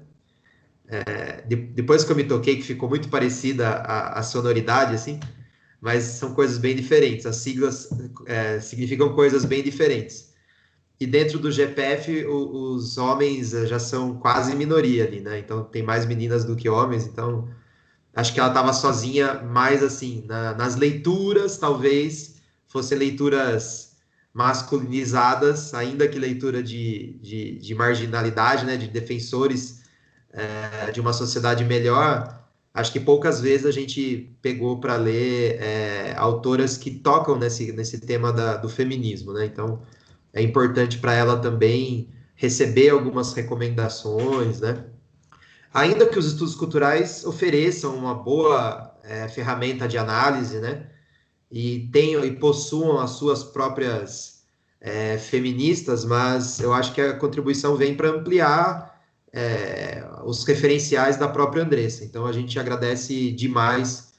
Depois que eu me toquei, que ficou muito parecida a sonoridade, assim, mas são coisas bem diferentes. As siglas significam coisas bem diferentes. E dentro do GPF, os homens já são quase minoria ali, né? Então, tem mais meninas do que homens. Então, acho que ela estava sozinha mais, assim, nas leituras, talvez, fossem leituras masculinizadas, ainda que leitura de marginalidade, né? De defensores de uma sociedade melhor. Acho que poucas vezes a gente pegou para ler autoras que tocam nesse tema do feminismo, né? Então, é importante para ela também receber algumas recomendações, né? Ainda que os estudos culturais ofereçam uma boa ferramenta de análise, né? E tenham e possuam as suas próprias feministas, mas eu acho que a contribuição vem para ampliar os referenciais da própria Andressa. Então a gente agradece demais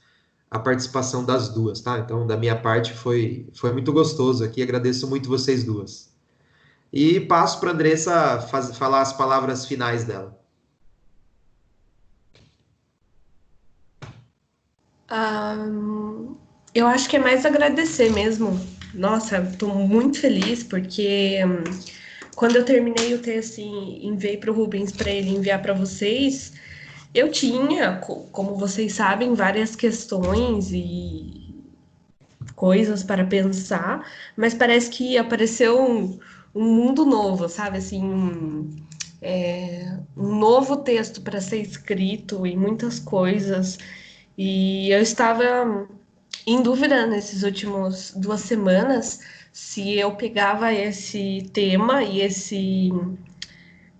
a participação das duas, tá? Então, da minha parte, foi muito gostoso aqui, agradeço muito vocês duas. E passo para a Andressa falar as palavras finais dela. Eu acho que é mais agradecer mesmo. Nossa, estou muito feliz porque quando eu terminei o texto e enviei para o Rubens para ele enviar para vocês, eu tinha, como vocês sabem, várias questões e coisas para pensar, mas parece que apareceu um mundo novo, sabe? Assim, um novo texto para ser escrito e muitas coisas. E eu estava em dúvida nesses últimos 2 semanas se eu pegava esse tema e esse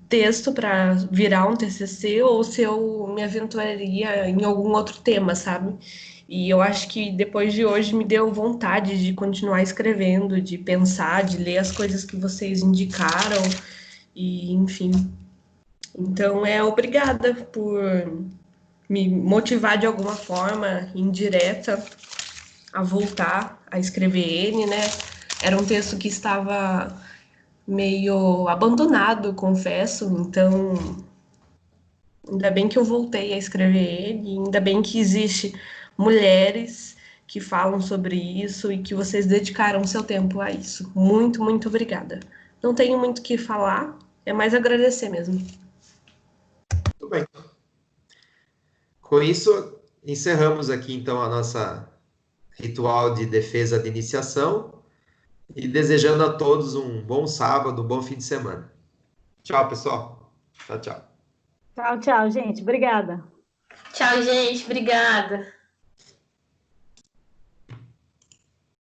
texto para virar um TCC ou se eu me aventuraria em algum outro tema, sabe? E eu acho que depois de hoje me deu vontade de continuar escrevendo, de pensar, de ler as coisas que vocês indicaram e, enfim. Então, obrigada por me motivar de alguma forma indireta a voltar a escrever ele, né? Era um texto que estava meio abandonado, confesso, então ainda bem que eu voltei a escrever ele, ainda bem que existe mulheres que falam sobre isso e que vocês dedicaram seu tempo a isso. Muito, muito obrigada. Não tenho muito o que falar, é mais agradecer mesmo. Muito bem. Com isso, encerramos aqui, então, a nossa ritual de defesa de iniciação e desejando a todos um bom sábado, um bom fim de semana. Tchau, pessoal. Tchau, tchau. Tchau, tchau, gente. Obrigada. Tchau, gente. Obrigada.